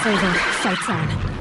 It's over. Fight's on.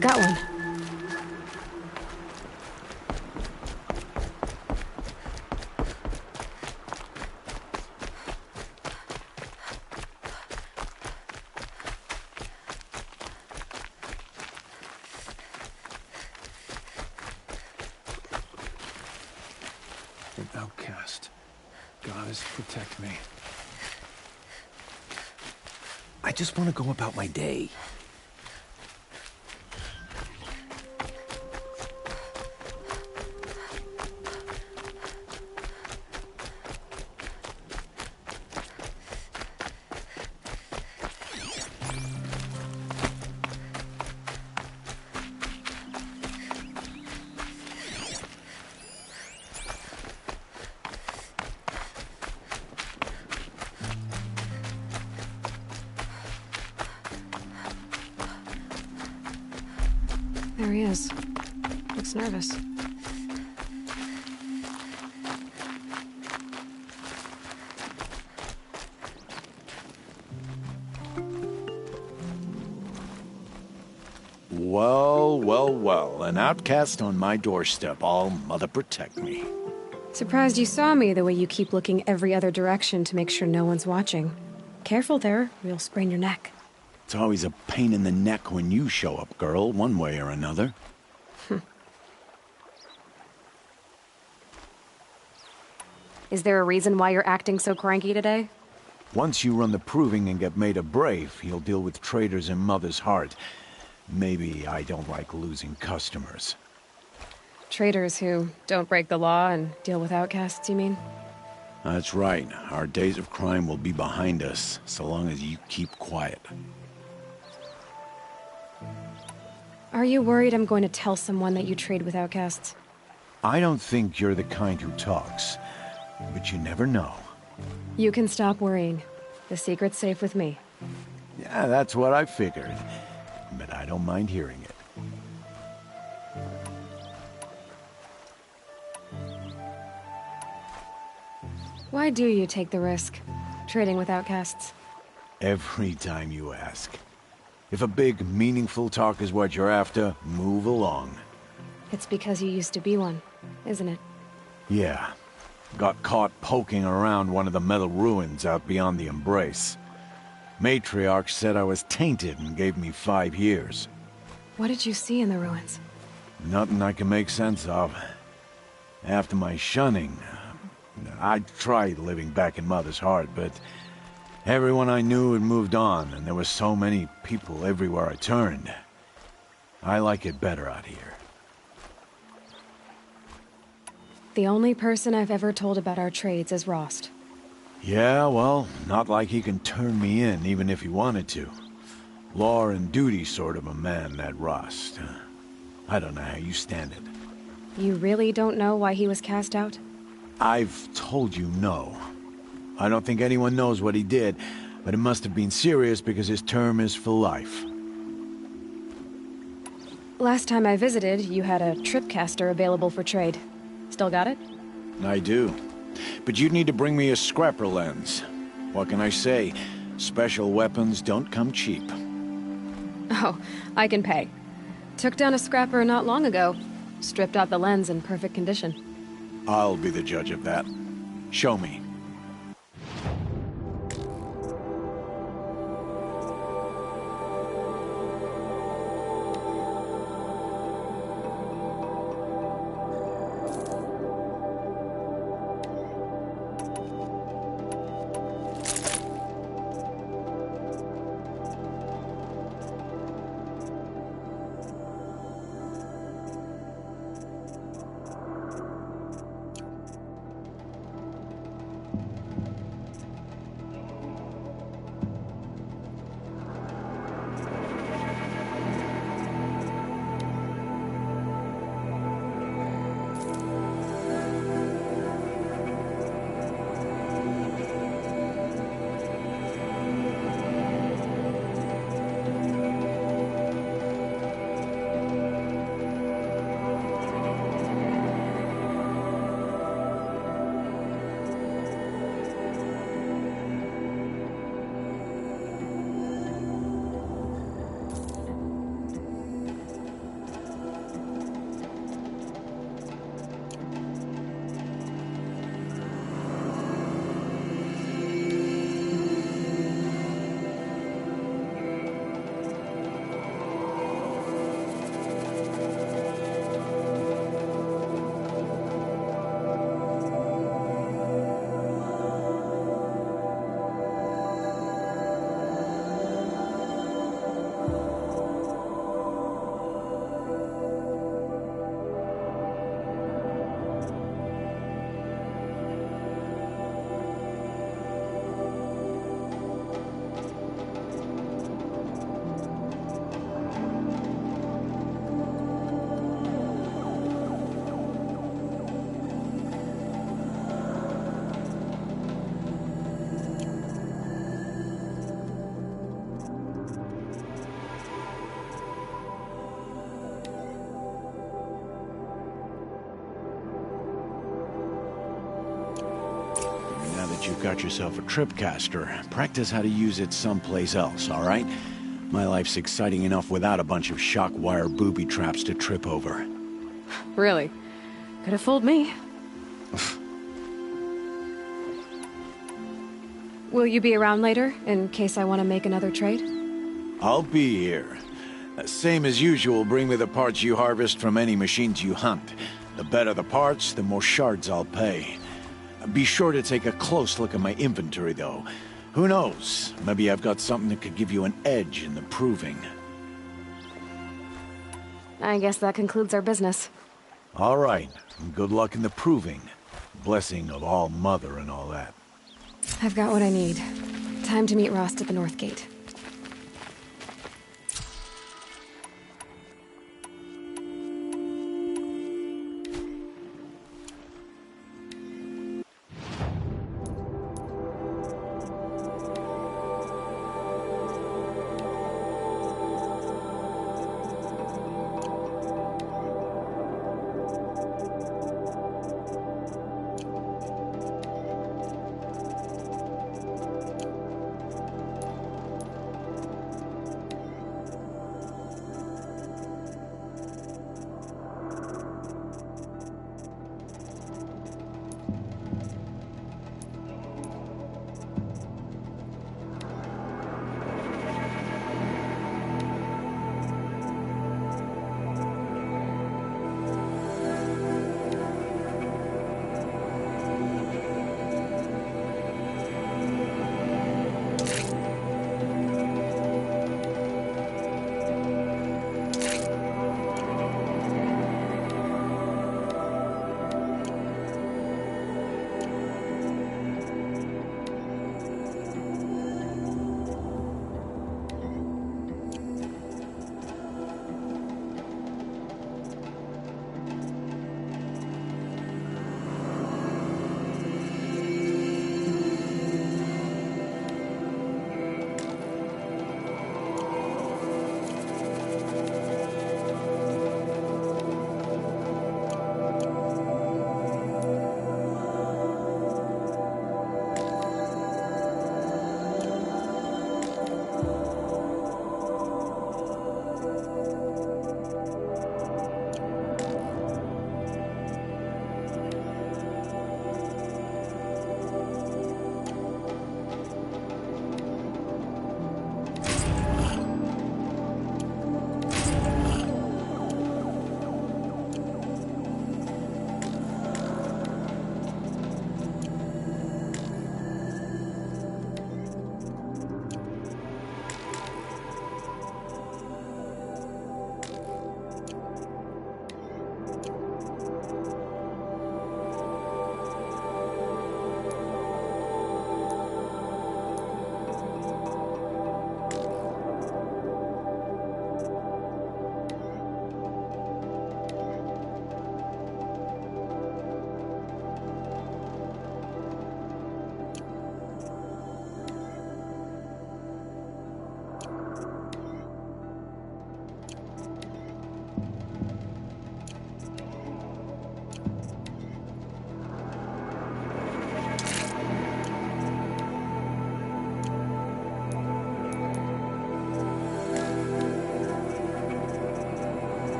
Got one. An outcast. Gods, protect me. I just want to go about my day. There he is. Looks nervous. Well, well, well. An outcast on my doorstep. All mother protect me. Surprised you saw me the way you keep looking every other direction to make sure no one's watching. Careful there, or you'll sprain your neck. It's always a pain in the neck when you show up, girl, one way or another. Is there a reason why you're acting so cranky today? Once you run the proving and get made a brave, you'll deal with traitors in Mother's heart. Maybe I don't like losing customers. Traitors who don't break the law and deal with outcasts, you mean? That's right. Our days of crime will be behind us, so long as you keep quiet. Are you worried I'm going to tell someone that you trade with outcasts? I don't think you're the kind who talks, but you never know. You can stop worrying. The secret's safe with me. Yeah, that's what I figured. But I don't mind hearing it. Why do you take the risk, trading with outcasts? Every time you ask. If a big, meaningful talk is what you're after, move along. It's because you used to be one, isn't it? Yeah. Got caught poking around one of the metal ruins out beyond the Embrace. Matriarch said I was tainted and gave me 5 years. What did you see in the ruins? Nothing I can make sense of. After my shunning, I tried living back in Mother's heart, but everyone I knew had moved on, and there were so many people everywhere I turned. I like it better out here. The only person I've ever told about our trades is Rost. Yeah, well, not like he can turn me in, even if he wanted to. Law and duty sort of a man, that Rost. I don't know how you stand it. You really don't know why he was cast out? I've told you no. I don't think anyone knows what he did, but it must have been serious because his term is for life. Last time I visited, you had a tripcaster available for trade. Still got it? I do. But you'd need to bring me a scrapper lens. What can I say? Special weapons don't come cheap. Oh, I can pay. Took down a scrapper not long ago. Stripped out the lens in perfect condition. I'll be the judge of that. Show me. you've got yourself a tripcaster, practice how to use it someplace else, all right? My life's exciting enough without a bunch of shock wire booby traps to trip over. Really? Could have fooled me. Will you be around later, in case I want to make another trade? I'll be here. Same as usual, bring me the parts you harvest from any machines you hunt. The better the parts, the more shards I'll pay. Be sure to take a close look at my inventory, though. Who knows? Maybe I've got something that could give you an edge in the proving. I guess that concludes our business. All right. Good luck in the proving. Blessing of All Mother and all that. I've got what I need. Time to meet Rost at the North Gate.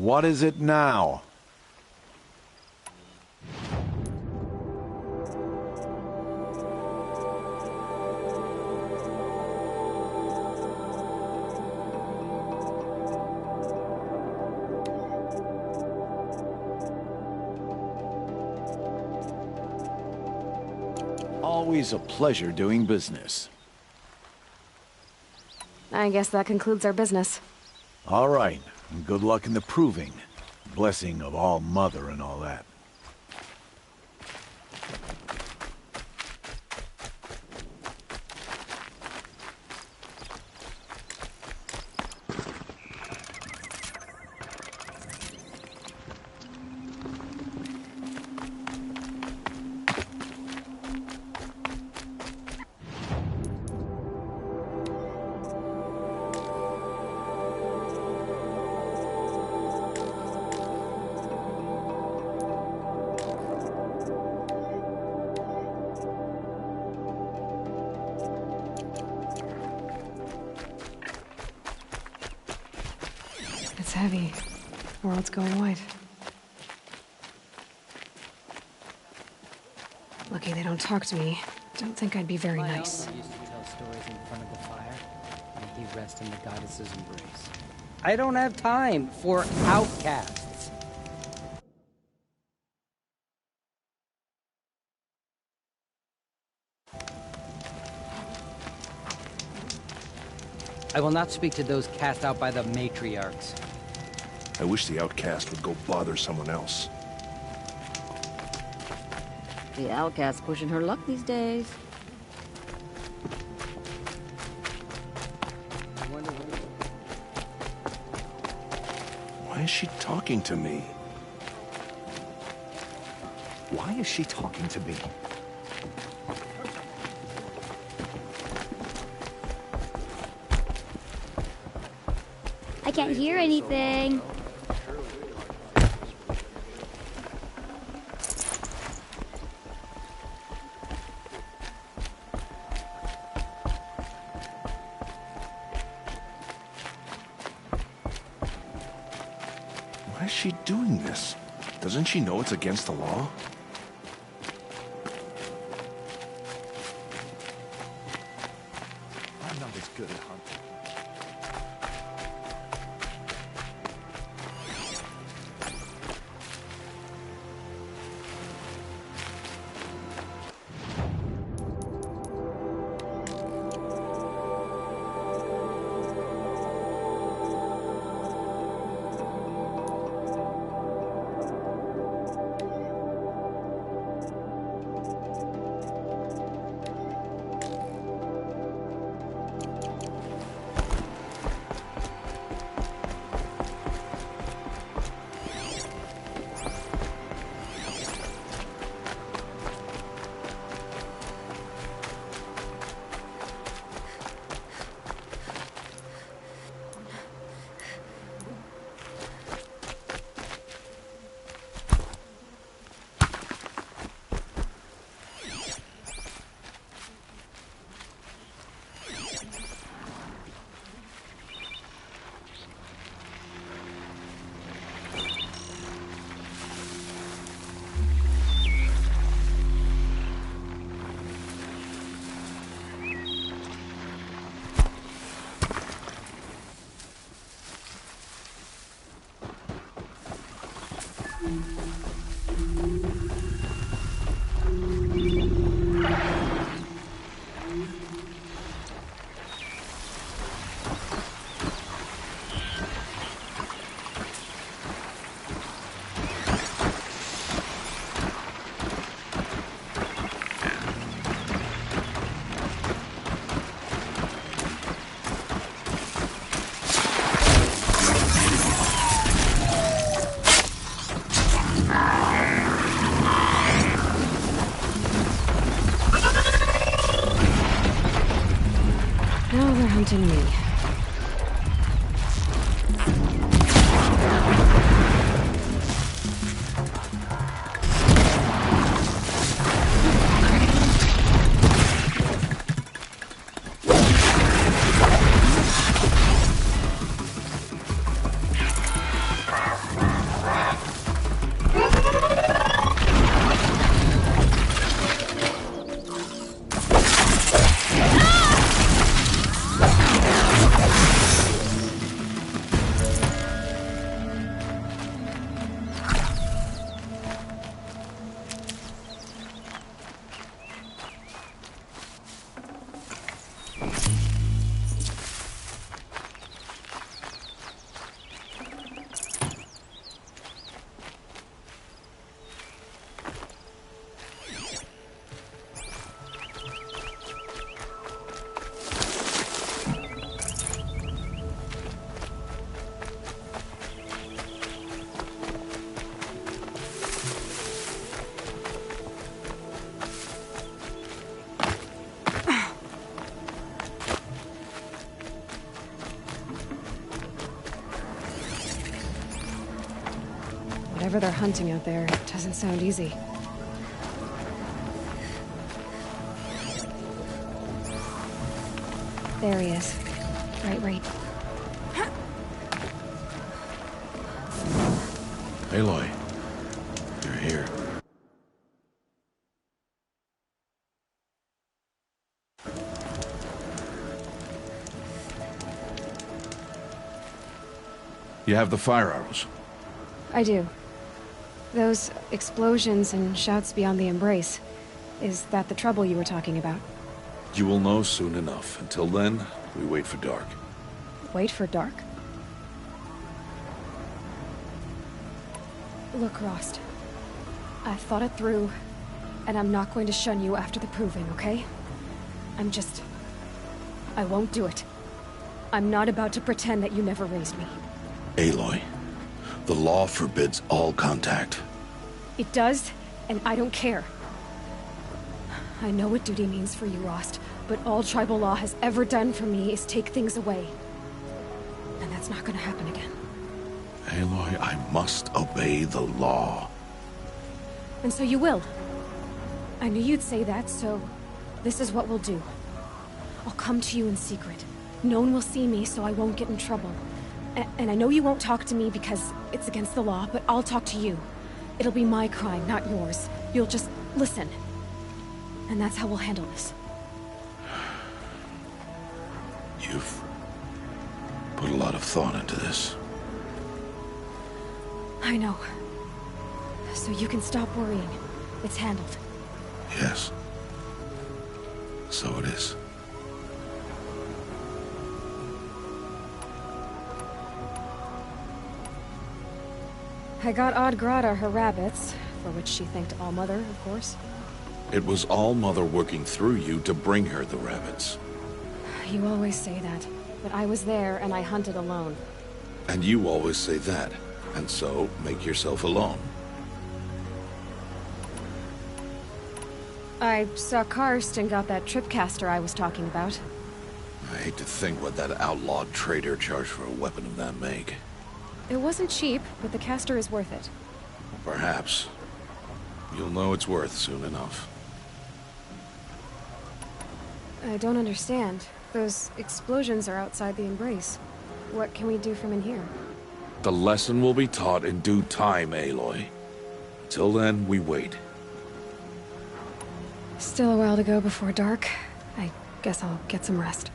What is it now? Always a pleasure doing business. I guess that concludes our business. All right, and good luck in the proving. Blessing of All Mother and all that. It's heavy. World's going white. Lucky they don't talk to me. Don't think I'd be very nice. My uncle used to tell stories in front of the fire. May he rest in the goddess's embrace. I don't have time for outcasts. I will not speak to those cast out by the matriarchs. I wish the outcast would go bother someone else. The outcast pushing her luck these days. Why is she talking to me? Why is she talking to me? I can't hear anything. Why is she doing this? Doesn't she know it's against the law? I'm not as good at hunting. Now they're hunting me. Whatever they're hunting out there doesn't sound easy. There he is. Right. Aloy, you're here. You have the fire arrows. I do. Those explosions and shouts beyond the embrace. Is that the trouble you were talking about? You will know soon enough. Until then, we wait for dark. Wait for dark? Look, Rost. I've thought it through, and I'm not going to shun you after the proving, okay? I won't do it. I'm not about to pretend that you never raised me. Aloy, the law forbids all contact. It does, and I don't care. I know what duty means for you, Rost, but all tribal law has ever done for me is take things away. And that's not gonna happen again. Aloy, I must obey the law. And so you will. I knew you'd say that, so this is what we'll do. I'll come to you in secret. No one will see me, so I won't get in trouble. And I know you won't talk to me because it's against the law, but I'll talk to you. It'll be my crime, not yours. You'll just listen. And that's how we'll handle this. You've put a lot of thought into this. I know. So you can stop worrying. It's handled. Yes. So it is. I got Odd Grata her rabbits, for which she thanked Allmother, of course. It was All-Mother working through you to bring her the rabbits. You always say that, but I was there and I hunted alone. And you always say that, and so make yourself alone. I saw Karst and got that tripcaster I was talking about. I hate to think what that outlawed trader charged for a weapon of that make. It wasn't cheap, but the caster is worth it. Perhaps. You'll know it's worth soon enough. I don't understand. Those explosions are outside the embrace. What can we do from in here? The lesson will be taught in due time, Aloy. Till then, we wait. Still a while to go before dark. I guess I'll get some rest.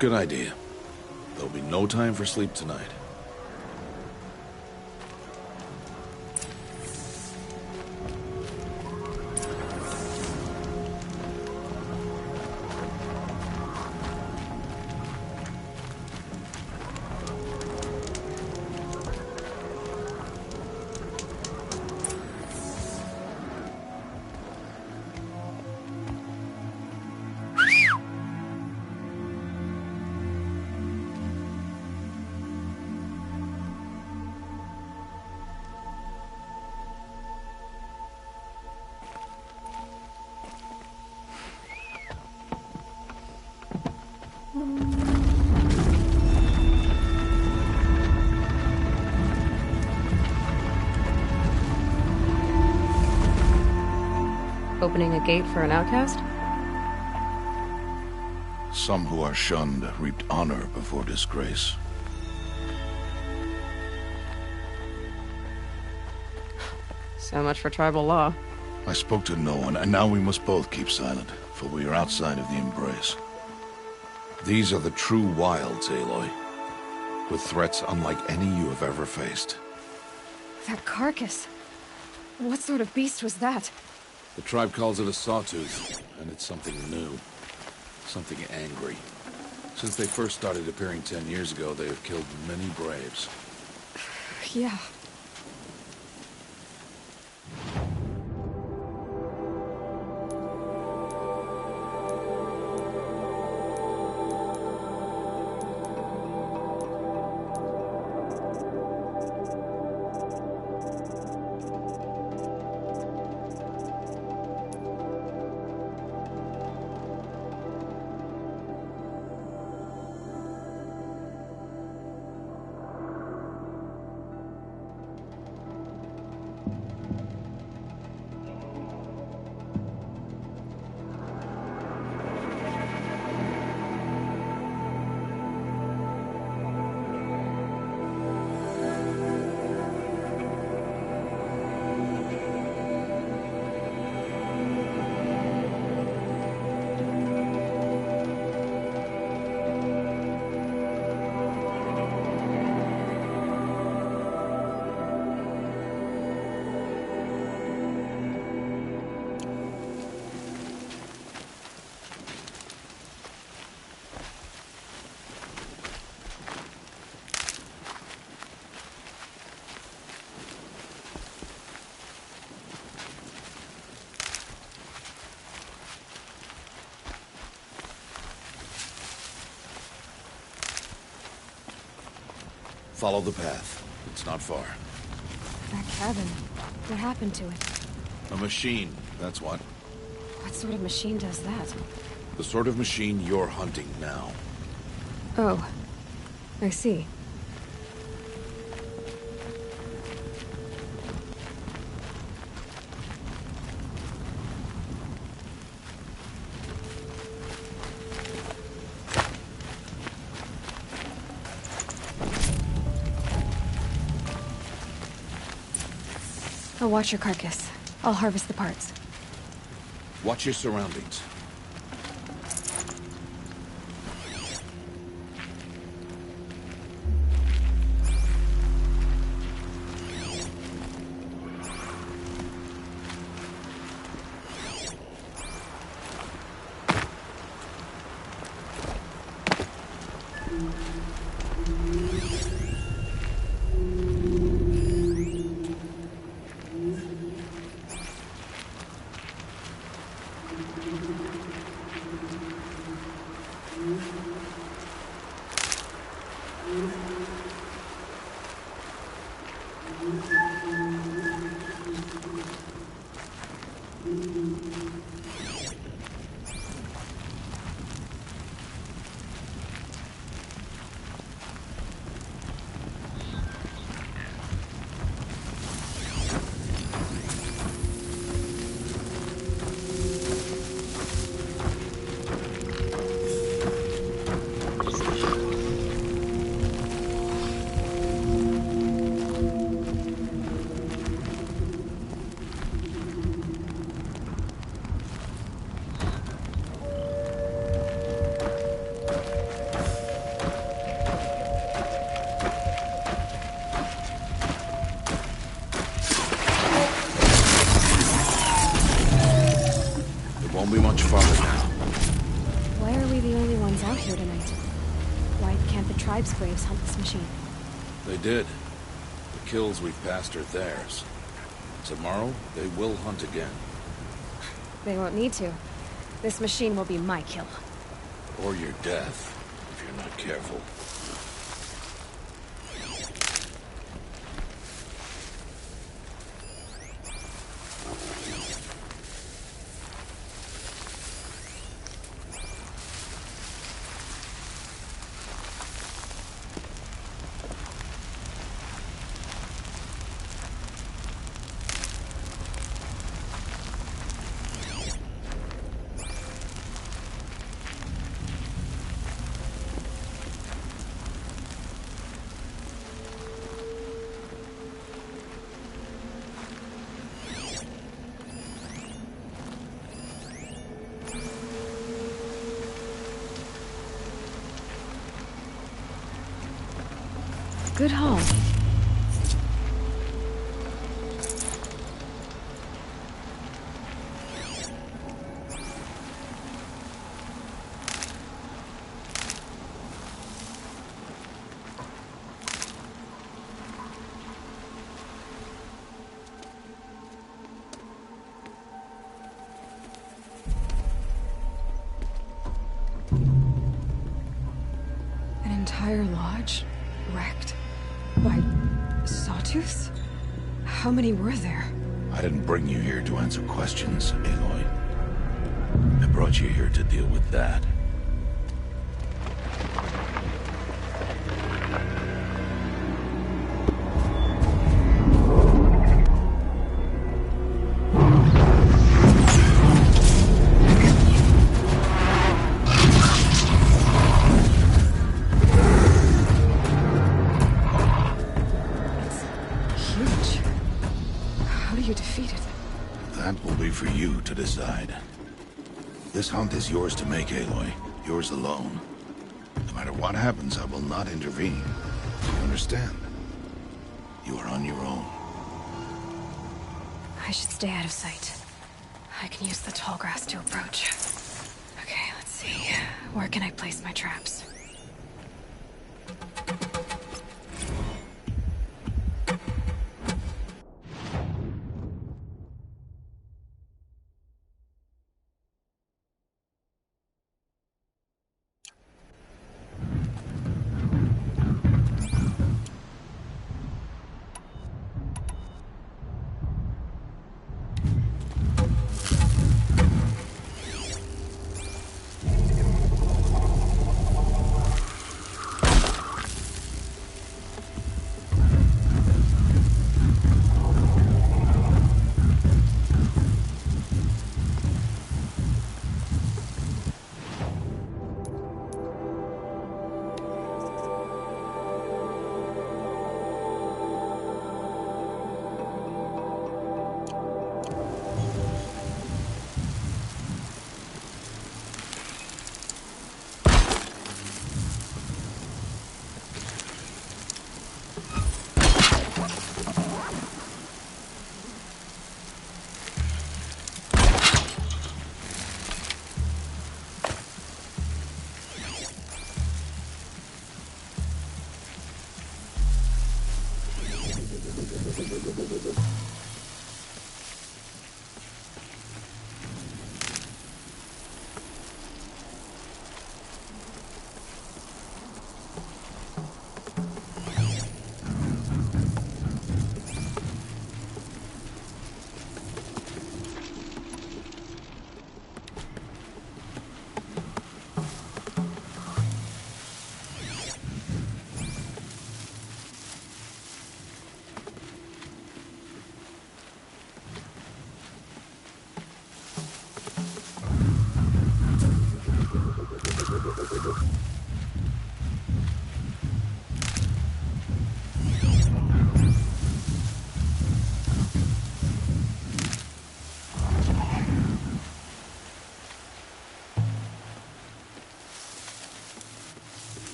Good idea. There'll be no time for sleep tonight. Opening a gate for an outcast? Some who are shunned reaped honor before disgrace. So much for tribal law. I spoke to no one, and now we must both keep silent, for we are outside of the embrace. These are the true wilds, Aloy, with threats unlike any you have ever faced. That carcass. What sort of beast was that? The tribe calls it a sawtooth, and it's something new. Something angry. Since they first started appearing 10 years ago, they have killed many braves. Yeah. Follow the path. It's not far. That cabin. What happened to it? A machine, that's what. What sort of machine does that? The sort of machine you're hunting now. Oh. I see. I'll watch your carcass. I'll harvest the parts. Watch your surroundings. Won't be much farther now. Why are we the only ones out here tonight? Why can't the tribe's braves hunt this machine? They did. The kills we've passed are theirs. Tomorrow, they will hunt again. They won't need to. This machine will be my kill. Or your death, if you're not careful. Good haul. An entire lodge wrecked by sawtooths? How many were there? I didn't bring you here to answer questions, Aloy. I brought you here to deal with that. That will be for you to decide. This hunt is yours to make, Aloy. Yours alone. No matter what happens, I will not intervene. You understand? You are on your own. I should stay out of sight. I can use the tall grass to approach. Okay, let's see. Where can I place my traps?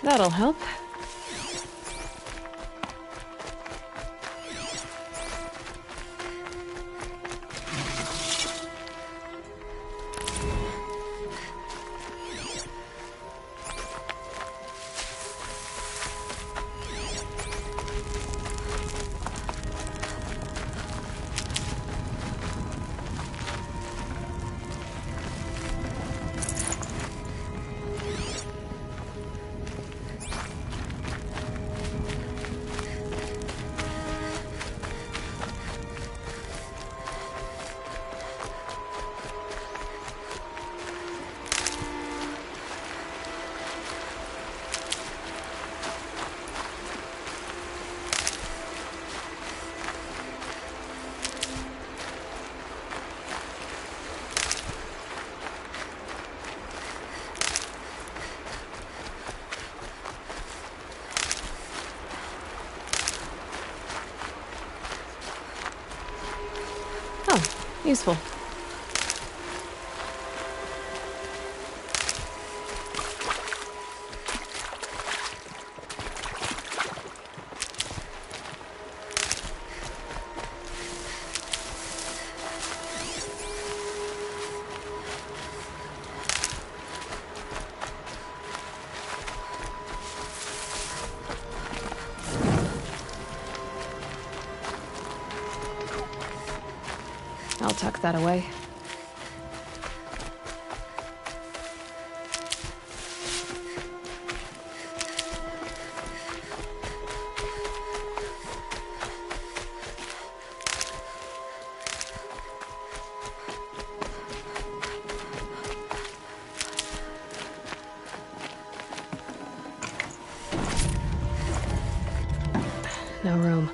That'll help. Useful. I'll tuck that away. No room.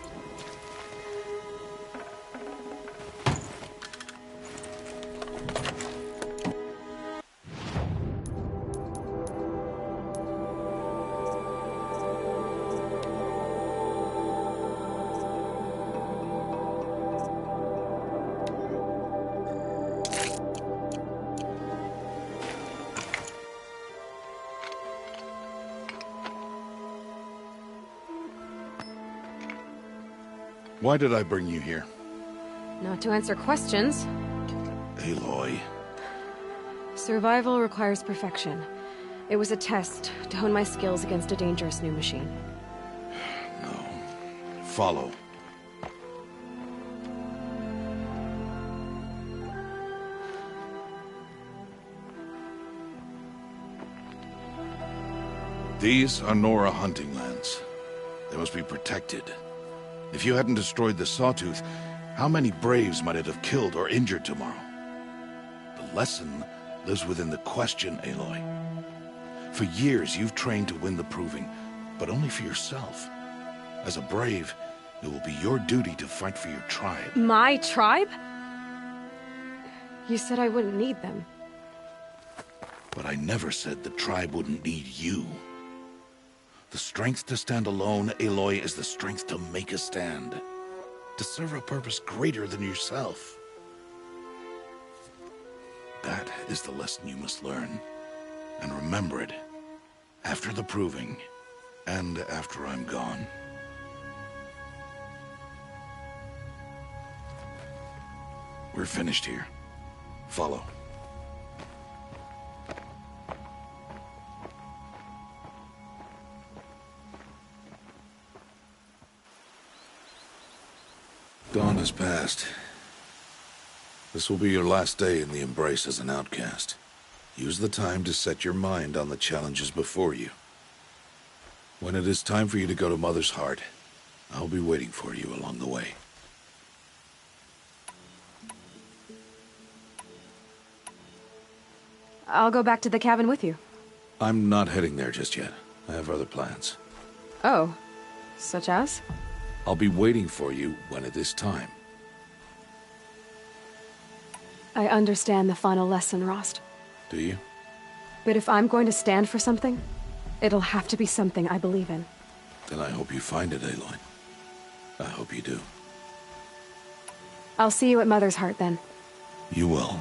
Why did I bring you here? Not to answer questions. Aloy. Survival requires perfection. It was a test to hone my skills against a dangerous new machine. No. Follow. These are Nora hunting lands. They must be protected. If you hadn't destroyed the Sawtooth, how many Braves might it have killed or injured tomorrow? The lesson lives within the question, Aloy. For years, you've trained to win the Proving, but only for yourself. As a Brave, it will be your duty to fight for your tribe. My tribe? You said I wouldn't need them. But I never said the tribe wouldn't need you. The strength to stand alone, Aloy, is the strength to make a stand. To serve a purpose greater than yourself. That is the lesson you must learn. And remember it. After the Proving. And after I'm gone. We're finished here. Follow. Dawn has passed. This will be your last day in the Embrace as an outcast. Use the time to set your mind on the challenges before you. When it is time for you to go to Mother's Heart, I'll be waiting for you along the way. I'll go back to the cabin with you. I'm not heading there just yet. I have other plans. Oh. Such as? I'll be waiting for you when it is time. I understand the final lesson, Rost. Do you? But if I'm going to stand for something, it'll have to be something I believe in. Then I hope you find it, Aloy. I hope you do. I'll see you at Mother's Heart, then. You will.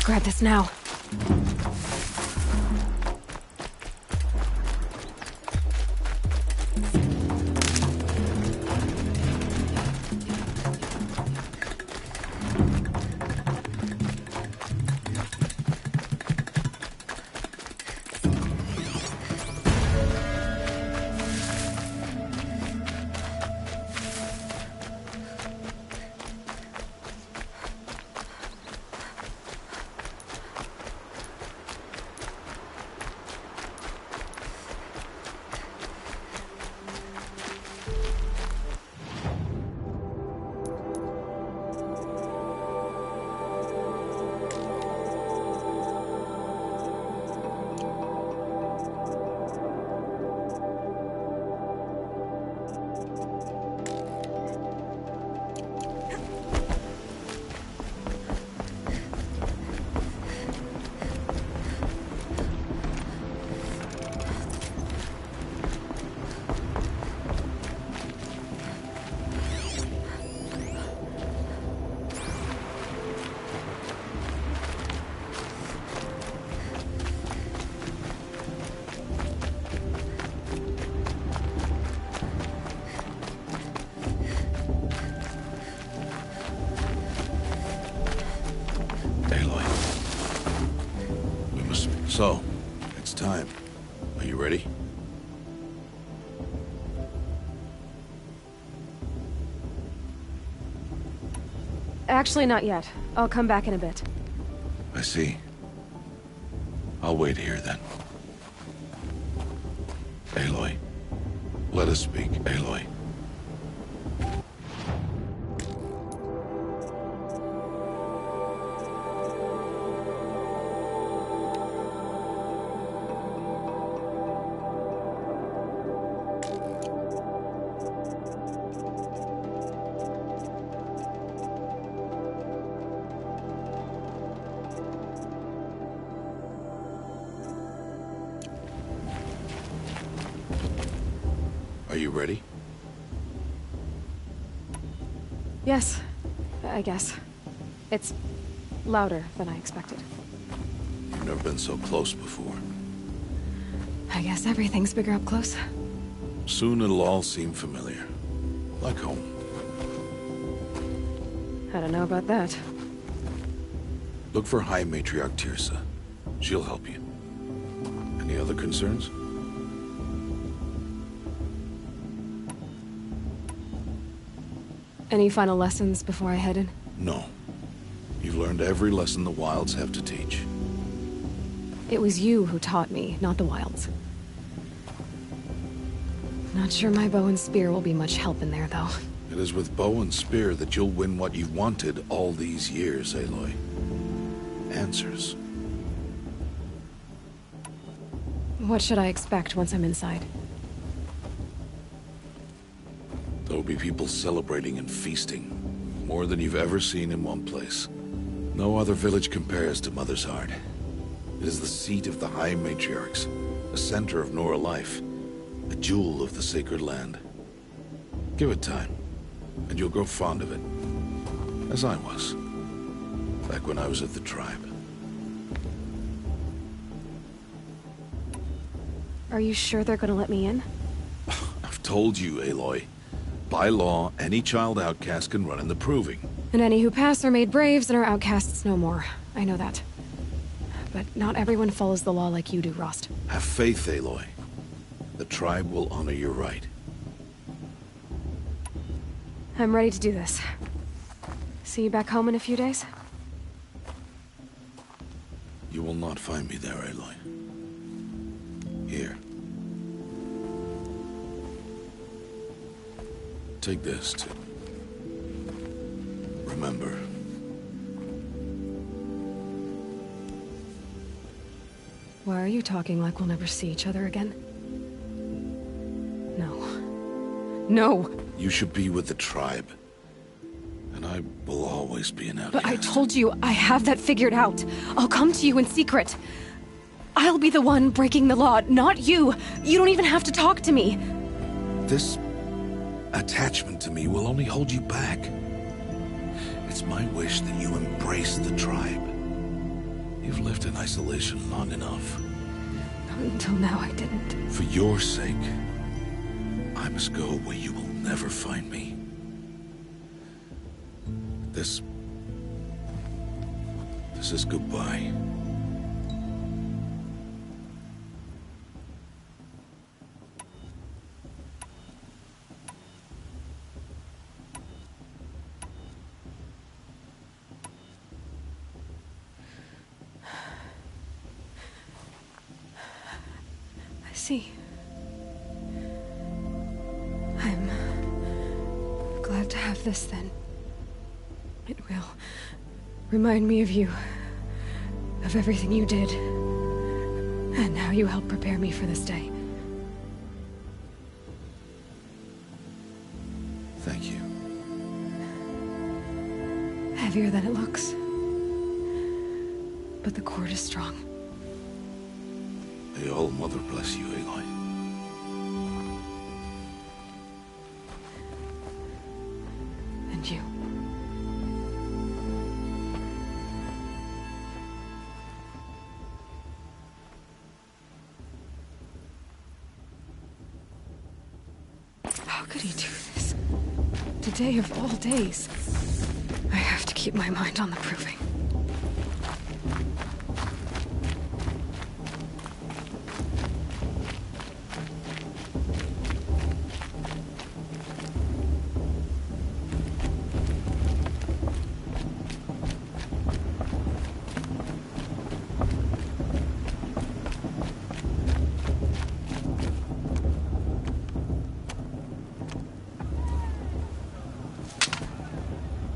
grab this now. So, it's time. Are you ready? Actually, not yet. I'll come back in a bit. I see. I'll wait here then. Aloy. Let us speak, Aloy. Are you ready? Yes, I guess. It's louder than I expected. You've never been so close before. I guess everything's bigger up close. Soon it'll all seem familiar. Like home. I don't know about that. Look for High Matriarch Tirsa. She'll help you. Any other concerns? Any final lessons before I head in? No. You've learned every lesson the Wilds have to teach. It was you who taught me, not the Wilds. Not sure my bow and spear will be much help in there, though. It is with bow and spear that you'll win what you've wanted all these years, Aloy. Answers. What should I expect once I'm inside? There'll be people celebrating and feasting. More than you've ever seen in one place. No other village compares to Mother's Heart. It is the seat of the High Matriarchs, a center of Nora life, a jewel of the sacred land. Give it time, and you'll grow fond of it. As I was, back when I was at the tribe. Are you sure they're gonna let me in? I've told you, Aloy. By law, any child outcast can run in the proving. And any who pass are made braves and are outcasts no more. I know that. But not everyone follows the law like you do, Rost. Have faith, Aloy. The tribe will honor your right. I'm ready to do this. See you back home in a few days? You will not find me there, Aloy. Here. Take this to remember. Why are you talking like we'll never see each other again? No. No! You should be with the tribe. And I will always be an outcast. But I told you, I have that figured out. I'll come to you in secret. I'll be the one breaking the law, not you. You don't even have to talk to me. This attachment to me will only hold you back. It's my wish that you embrace the tribe. You've lived in isolation long enough. Until now, I didn't. For your sake, I must go where you will never find me. This is goodbye. I see. I'm glad to have this then. It will remind me of you, of everything you did, and how you helped prepare me for this day. Thank you. Heavier than it looks. But the cord is strong. May All Mother bless you, Aloy. And you. How could he do this? Today of all days. I have to keep my mind on the proving.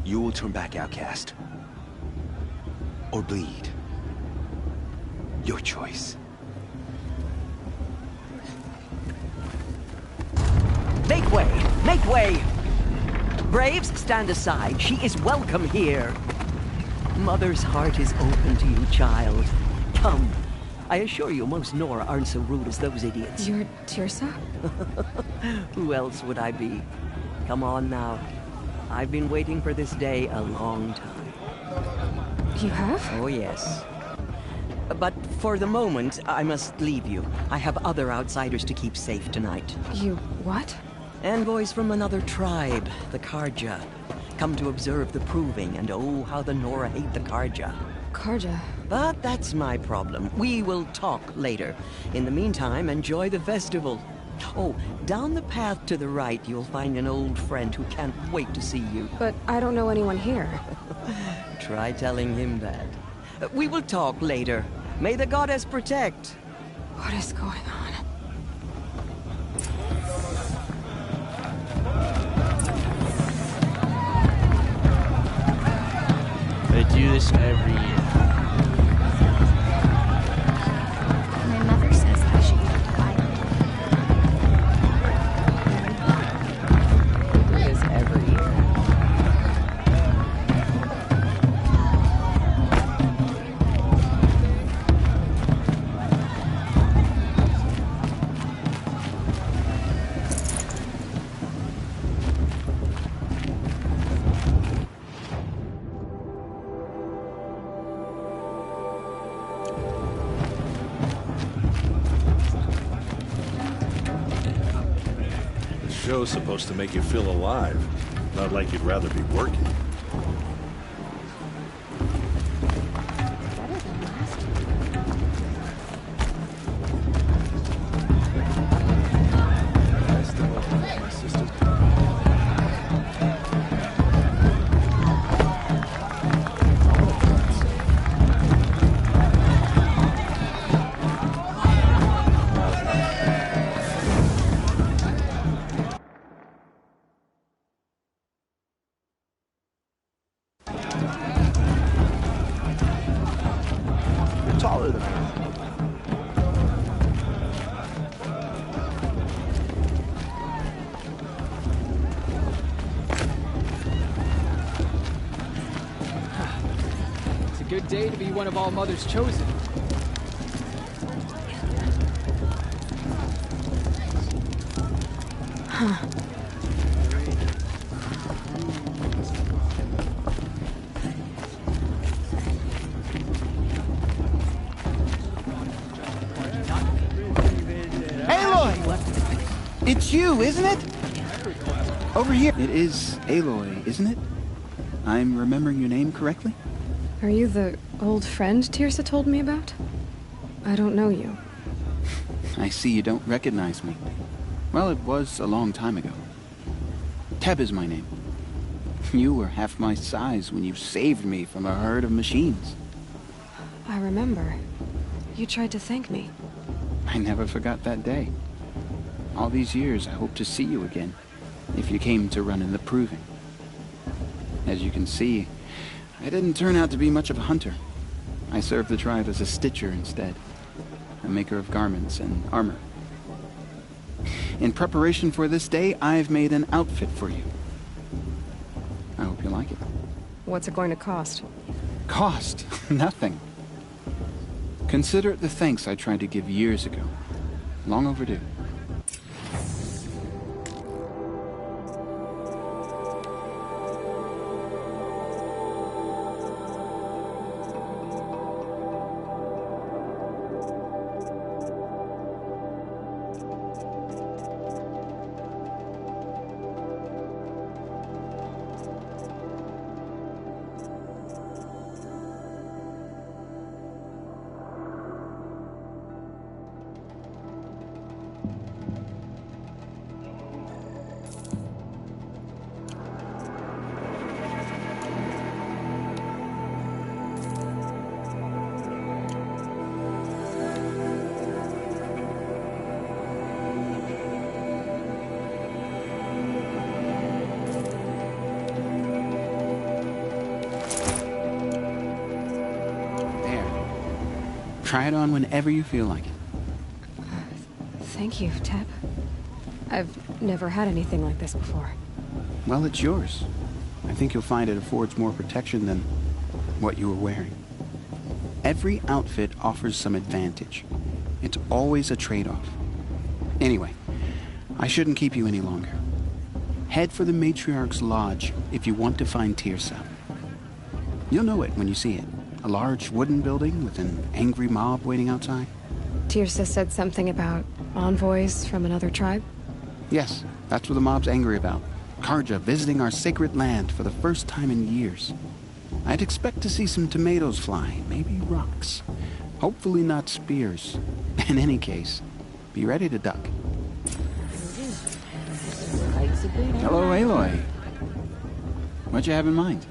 You will turn back, outcast. Or bleed. Your choice. Make way! Make way! Braves, stand aside. She is welcome here. Mother's heart is open to you, child. Come. I assure you, most Nora aren't so rude as those idiots. You're Tirsa? Who else would I be? Come on now. I've been waiting for this day a long time. You have? Oh, yes. But for the moment, I must leave you. I have other outsiders to keep safe tonight. You what? Envoys from another tribe, the Karja. Come to observe the proving, and oh, how the Nora hate the Karja. Karja? But that's my problem. We will talk later. In the meantime, enjoy the festival. Oh, down the path to the right, you'll find an old friend who can't wait to see you. But I don't know anyone here. Try telling him that. We will talk later. May the goddess protect. What is going on? They do this every year. My mother says I should go to Ireland. They do this every year. Show's supposed to make you feel alive, not like you'd rather be working. Better than last year. I still have my sister's. You're taller than I am. It's a good day to be one of All Mother's chosen. Huh. It's you, isn't it? Over here. It is Aloy, isn't it? I'm remembering your name correctly? Are you the old friend Tirsa told me about? I don't know you. I see you don't recognize me. Well, it was a long time ago. Teb is my name. You were half my size when you saved me from a herd of machines. I remember. You tried to thank me. I never forgot that day. All these years, I hope to see you again, if you came to run in the Proving. As you can see, I didn't turn out to be much of a hunter. I served the tribe as a stitcher instead, a maker of garments and armor. In preparation for this day, I've made an outfit for you. I hope you like it. What's it going to cost? Cost? Nothing. Consider it the thanks I tried to give years ago. Long overdue. Try it on whenever you feel like it. Thank you, Teb. I've never had anything like this before. Well, it's yours. I think you'll find it affords more protection than what you were wearing. Every outfit offers some advantage. It's always a trade-off. Anyway, I shouldn't keep you any longer. Head for the Matriarch's Lodge if you want to find Tirsa. You'll know it when you see it. A large wooden building with an angry mob waiting outside. Tirsa said something about envoys from another tribe? Yes, that's what the mob's angry about. Karja visiting our sacred land for the first time in years. I'd expect to see some tomatoes fly, maybe rocks. Hopefully not spears. In any case, be ready to duck. Hello, Aloy. What you have in mind?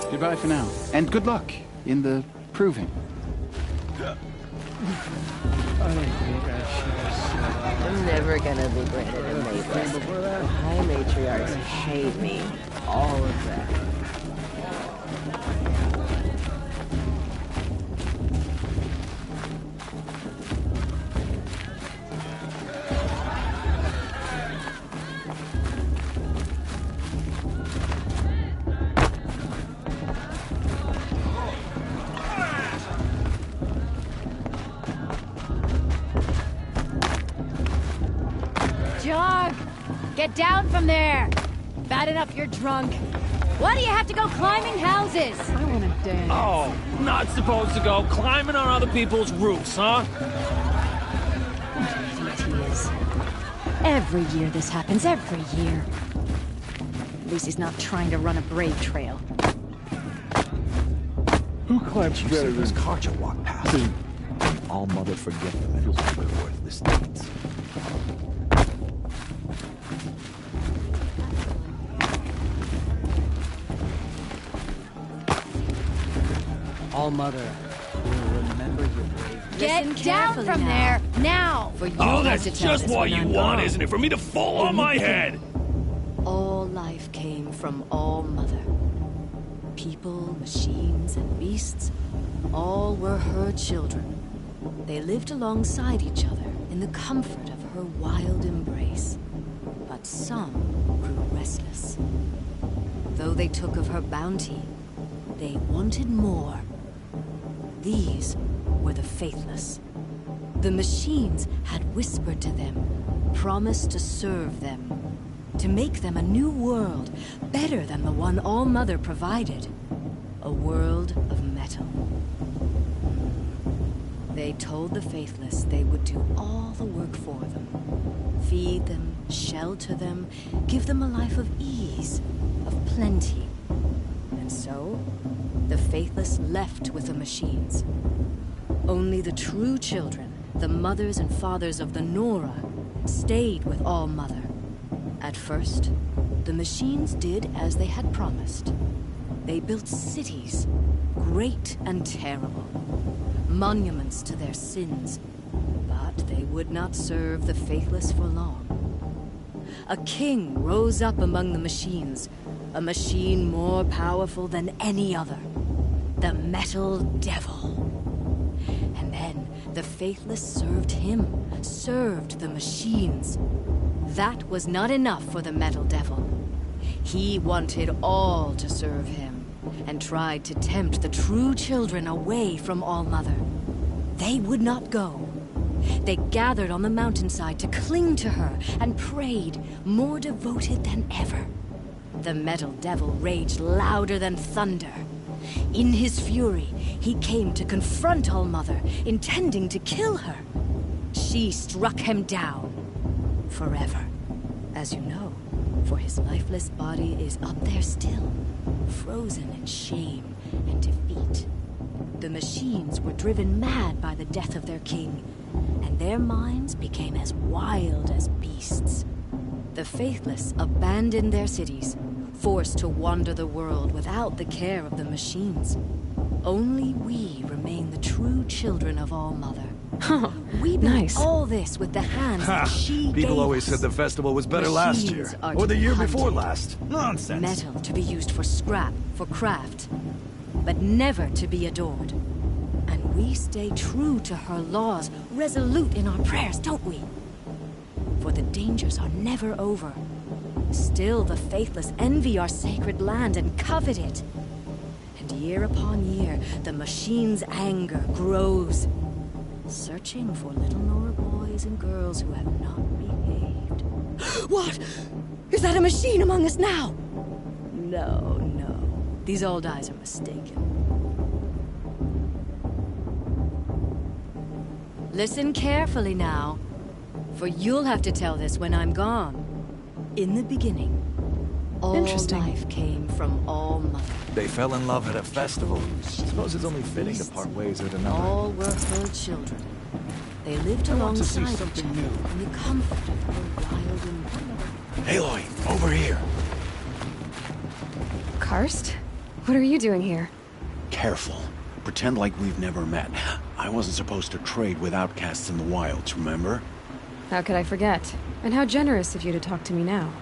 Goodbye for now, and good luck in the Proving. I'm never gonna be granted a matrix. The High Matriarchs hate me. All of that. Jog! Get down from there! Bad enough you're drunk. Why do you have to go climbing houses? I want to dance. Oh, not supposed to go climbing on other people's roofs, huh? What do you think he is? Every year this happens, every year. At least he's not trying to run a brave trail. Who climbs better than Karja walk past? All mother forget them and all their worthless deeds. All Mother will remember your brave. Get down from there, now! For you that's to tell just what you want, isn't it? For me to fall on my head! All life came from All Mother. People, machines, and beasts, all were her children. They lived alongside each other in the comfort of her wild embrace. But some grew restless. Though they took of her bounty, they wanted more. These were the faithless. The machines had whispered to them, promised to serve them, to make them a new world, better than the one All Mother provided. A world of metal. They told the faithless they would do all the work for them. Feed them, shelter them, give them a life of ease, of plenty. And so, the faithless left with the machines. Only the true children, the mothers and fathers of the Nora, stayed with All Mother. At first, the machines did as they had promised. They built cities, great and terrible, monuments to their sins, but they would not serve the faithless for long. A king rose up among the machines, a machine more powerful than any other, the Metal Devil. And then the faithless served him, served the machines. That was not enough for the Metal Devil. He wanted all to serve him, and tried to tempt the true children away from All Mother. They would not go. They gathered on the mountainside to cling to her and prayed, more devoted than ever. The Metal Devil raged louder than thunder. In his fury, he came to confront All Mother, intending to kill her. She struck him down. Forever. As you know, for his lifeless body is up there still, frozen in shame and defeat. The machines were driven mad by the death of their king, and their minds became as wild as beasts. The faithless abandoned their cities, forced to wander the world without the care of the machines. Only we remain the true children of All Mother. We built all this with the hands that she gave People always us. said the festival was better last year. Machines are Or to the be year hunted. before last. Nonsense. Metal to be used for scrap, for craft, but never to be adored. And we stay true to her laws, resolute in our prayers, don't we? For the dangers are never over. Still the faithless envy our sacred land and covet it. And year upon year, the machine's anger grows, searching for little Nora boys and girls who have not behaved. What? Is that a machine among us now? No, no. These old eyes are mistaken. Listen carefully now, for you'll have to tell this when I'm gone. In the beginning, all life came from All Mother. They fell in love at a festival. Suppose it's only fitting to part ways with another. All were her children. They lived I want to see alongside each something other new. in the comfort of her wild and Aloy, over here. Karst? What are you doing here? Careful. Pretend like we've never met. I wasn't supposed to trade with outcasts in the wilds, remember? How could I forget? And how generous of you to talk to me now.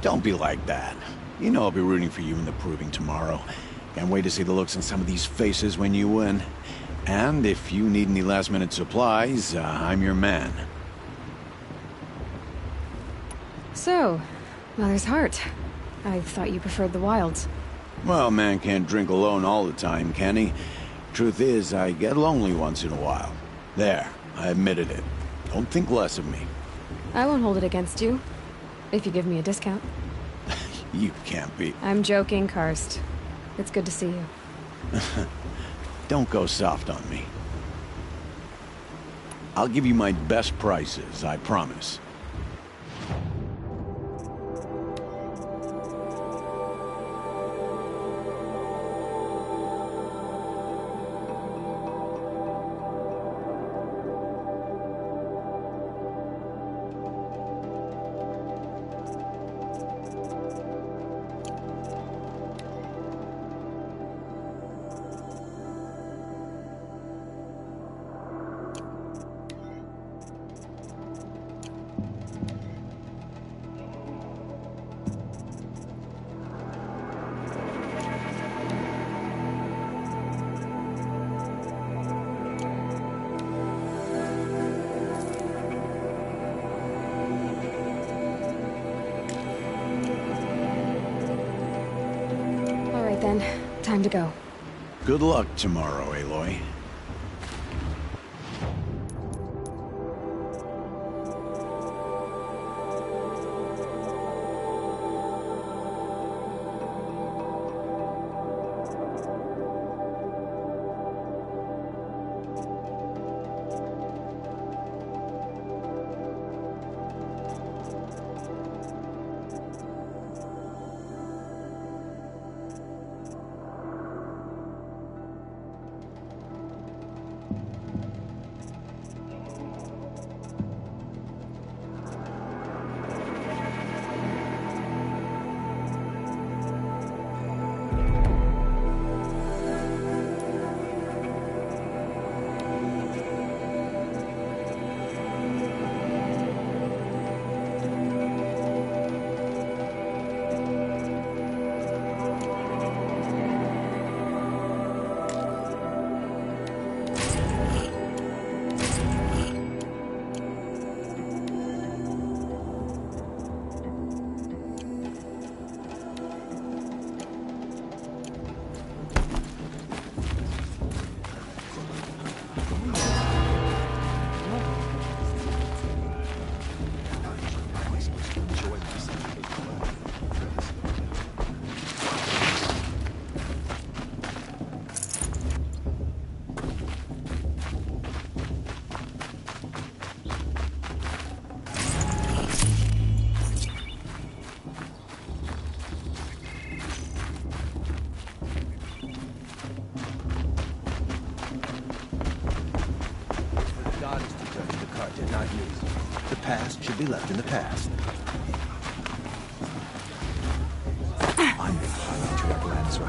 Don't be like that. You know I'll be rooting for you in the proving tomorrow. Can't wait to see the looks on some of these faces when you win. And if you need any last-minute supplies, I'm your man. So, Mother's Heart. I thought you preferred the wilds. Well, man can't drink alone all the time, can he? Truth is, I get lonely once in a while. There, I admitted it. Don't think less of me. I won't hold it against you, if you give me a discount. You can't be. I'm joking, Karst. It's good to see you. Don't go soft on me. I'll give you my best prices, I promise. Then, time to go. Good luck tomorrow, Aloy. past should be left in the past. I'm returning to our lands.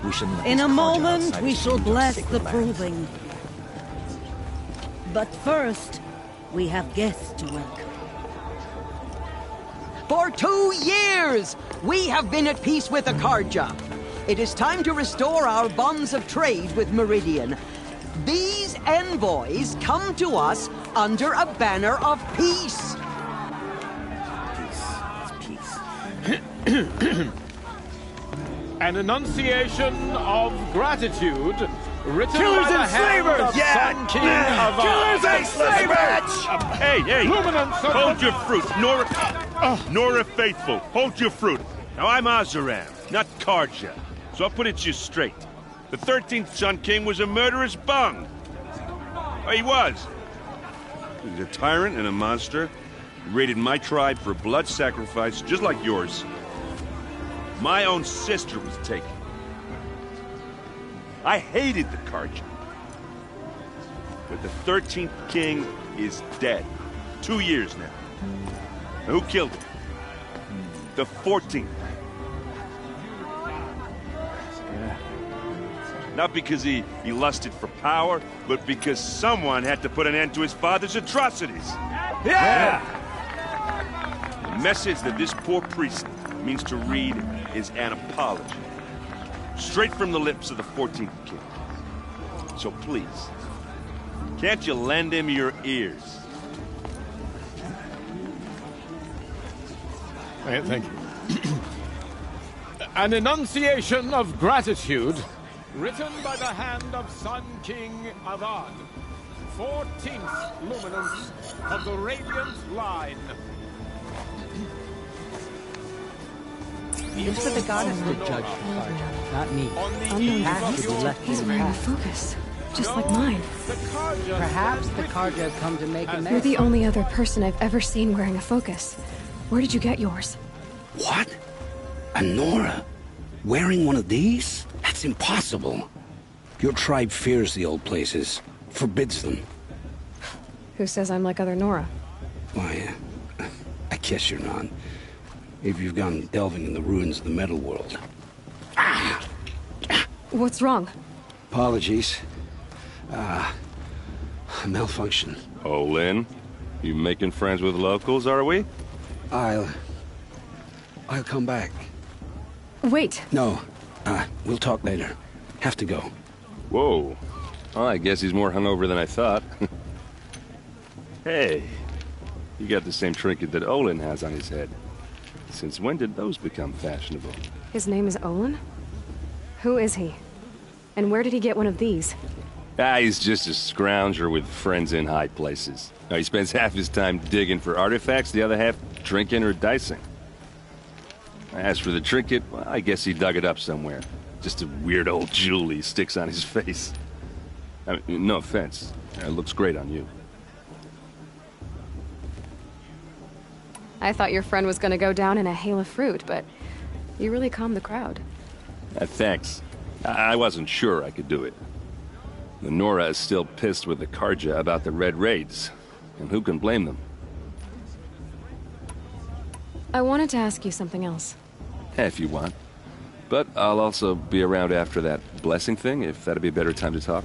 We shall In a moment, we shall bless the proving. But first, we have guests to welcome. For 2 years, we have been at peace with Akarja. It is time to restore our bonds of trade with Meridian. These envoys come to us under a banner of peace. An enunciation of gratitude written Killers by the and hand slavers! of Sun King of Killers and slavers! Hey, Luminance of hold the- your fruit. Nora Faithful, hold your fruit. Now, I'm Azaram, not Karja, so I'll put it to you straight. The 13th Sun King was a murderous bung. Oh, he was. He's a tyrant and a monster. He raided my tribe for blood sacrifice, just like yours. My own sister was taken. I hated the Karja. But the 13th king is dead. 2 years now. Now, who killed him? The 14th. Not because he lusted for power, but because someone had to put an end to his father's atrocities. Yeah! The message that this poor priest means to read is an apology. Straight from the lips of the 14th king. So please, can't you lend him your ears? Thank you. An enunciation of gratitude written by the hand of Sun King Avad, 14th luminance of the Radiant Line. It's for the goddess to judge the Karja, not me. Unknown Path should be left He's to the wearing a past. focus, just like mine. Perhaps the Karja have come to make amends. You're the only other person I've ever seen wearing a focus. Where did you get yours? What? A Nora? Wearing one of these? That's impossible. Your tribe fears the old places, forbids them. Who says I'm like other Nora? Why, I guess you're not. If you've gone delving in the ruins of the metal world. What's wrong? Apologies. Malfunction. Oh, Lynn, you making friends with locals, are we? I'll come back. Wait. No, we'll talk later. Have to go. Whoa. Well, I guess he's more hungover than I thought. Hey, you got the same trinket that Olin has on his head. Since when did those become fashionable? His name is Olin? Who is he? And where did he get one of these? He's just a scrounger with friends in high places. Now, he spends half his time digging for artifacts, the other half drinking or dicing. As for the trinket, well, I guess he dug it up somewhere. Just a weird old jewel he sticks on his face. I mean, no offense. It looks great on you. I thought your friend was gonna go down in a hail of fruit, but you really calmed the crowd. Thanks. I wasn't sure I could do it. The Nora is still pissed with the Karja about the Red Raids, and who can blame them? I wanted to ask you something else. If you want. But I'll also be around after that blessing thing, if that'd be a better time to talk.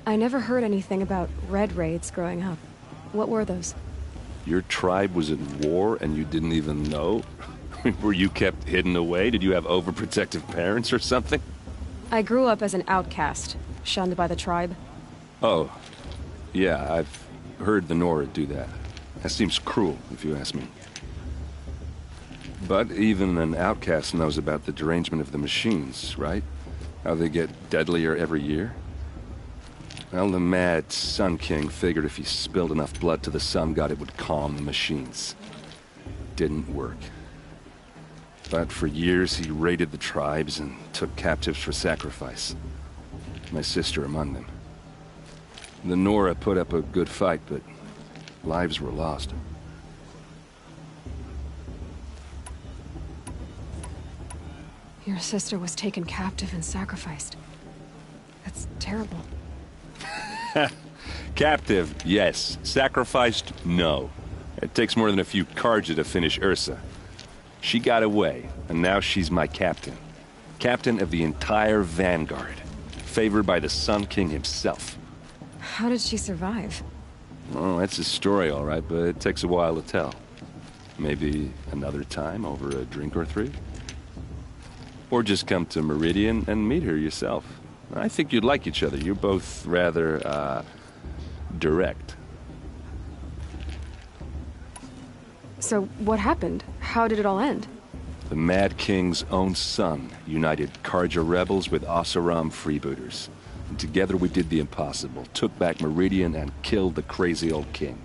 I never heard anything about Red Raids growing up. What were those? Your tribe was in war and you didn't even know? Were you kept hidden away? Did you have overprotective parents or something? I grew up as an outcast, shunned by the tribe. Oh, yeah, I've heard the Nora do that. That seems cruel, if you ask me. But even an outcast knows about the derangement of the machines, right? How they get deadlier every year? Well, the mad Sun King figured if he spilled enough blood to the Sun God, it would calm the machines. Didn't work. But for years, he raided the tribes and took captives for sacrifice. My sister among them. The Nora put up a good fight, but lives were lost. Your sister was taken captive and sacrificed. That's terrible. Captive, yes. Sacrificed, no. It takes more than a few Karja to finish Ursa. She got away, and now she's my captain. Captain of the entire Vanguard. Favored by the Sun King himself. How did she survive? Oh, that's a story, all right, but it takes a while to tell. Maybe another time over a drink or three? Or just come to Meridian and meet her yourself. I think you'd like each other. You're both rather, direct. So, what happened? How did it all end? The Mad King's own son united Karja rebels with Oseram freebooters. And together we did the impossible, took back Meridian and killed the crazy old king.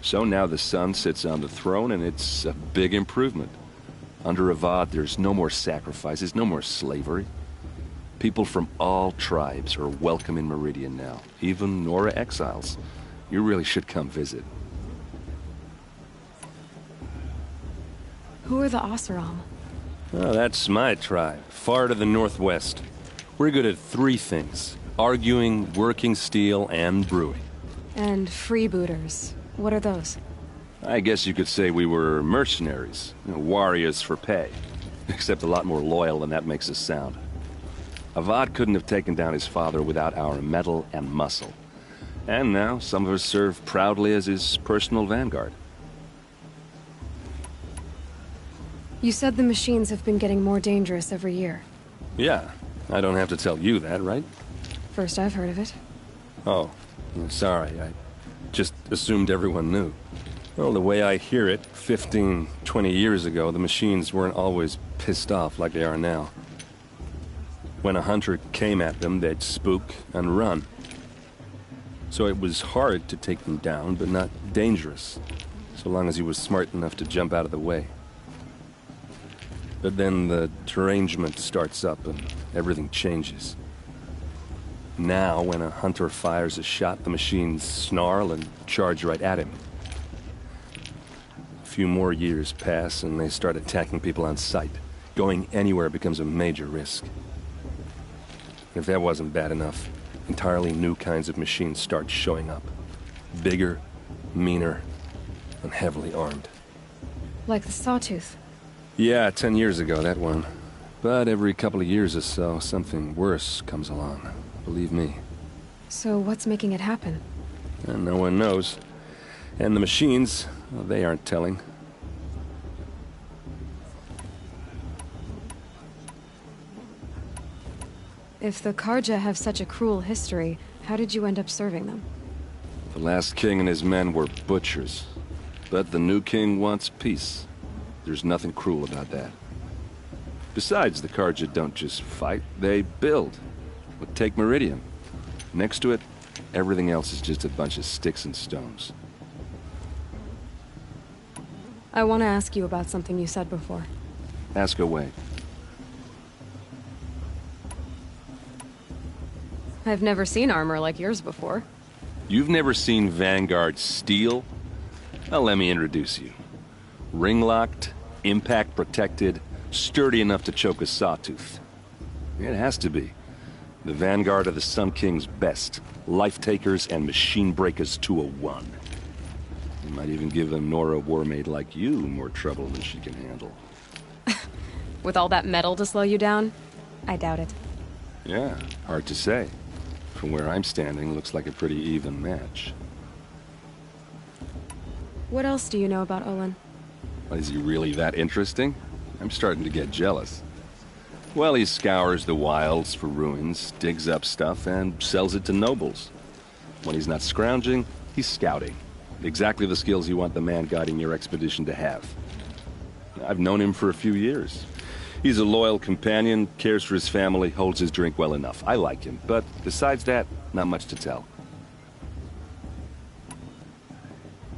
So now the son sits on the throne and it's a big improvement. Under Avad, there's no more sacrifices, no more slavery. People from all tribes are welcome in Meridian now, even Nora exiles. You really should come visit. Who are the Oseram? Oh, that's my tribe, far to the northwest. We're good at three things: arguing, working steel, and brewing. And freebooters. What are those? I guess you could say we were mercenaries, warriors for pay. Except a lot more loyal than that makes us sound. Avad couldn't have taken down his father without our metal and muscle. And now some of us serve proudly as his personal vanguard. You said the machines have been getting more dangerous every year. Yeah, I don't have to tell you that, right? First I've heard of it. Oh, sorry, I just assumed everyone knew. Well, the way I hear it, 15, 20 years ago, the machines weren't always pissed off like they are now. When a hunter came at them, they'd spook and run. So it was hard to take them down, but not dangerous, so long as he was smart enough to jump out of the way. But then the derangement starts up and everything changes. Now, when a hunter fires a shot, the machines snarl and charge right at him. A few more years pass and they start attacking people on sight. Going anywhere becomes a major risk. If that wasn't bad enough, entirely new kinds of machines start showing up. Bigger, meaner, and heavily armed. Like the Sawtooth. Yeah, 10 years ago, that one. But every couple of years or so, something worse comes along. Believe me. So what's making it happen? And no one knows. And the machines, well, they aren't telling. If the Karja have such a cruel history, how did you end up serving them? The last king and his men were butchers. But the new king wants peace. There's nothing cruel about that. Besides, the Karja don't just fight, they build. But take Meridian. Next to it, everything else is just a bunch of sticks and stones. I want to ask you about something you said before. Ask away. I've never seen armor like yours before. You've never seen Vanguard steel? Well, let me introduce you. Ring-locked, impact-protected, sturdy enough to choke a sawtooth. It has to be. The Vanguard of the Sun King's best. Life-takers and machine-breakers to a one. You might even give a Nora warmaid like you more trouble than she can handle. With all that metal to slow you down? I doubt it. Yeah, hard to say. From where I'm standing, looks like a pretty even match. What else do you know about Olin? Is he really that interesting? I'm starting to get jealous. Well, he scours the wilds for ruins, digs up stuff, and sells it to nobles. When he's not scrounging, he's scouting. Exactly the skills you want the man guiding your expedition to have. I've known him for a few years. He's a loyal companion, cares for his family, holds his drink well enough. I like him, but besides that, not much to tell.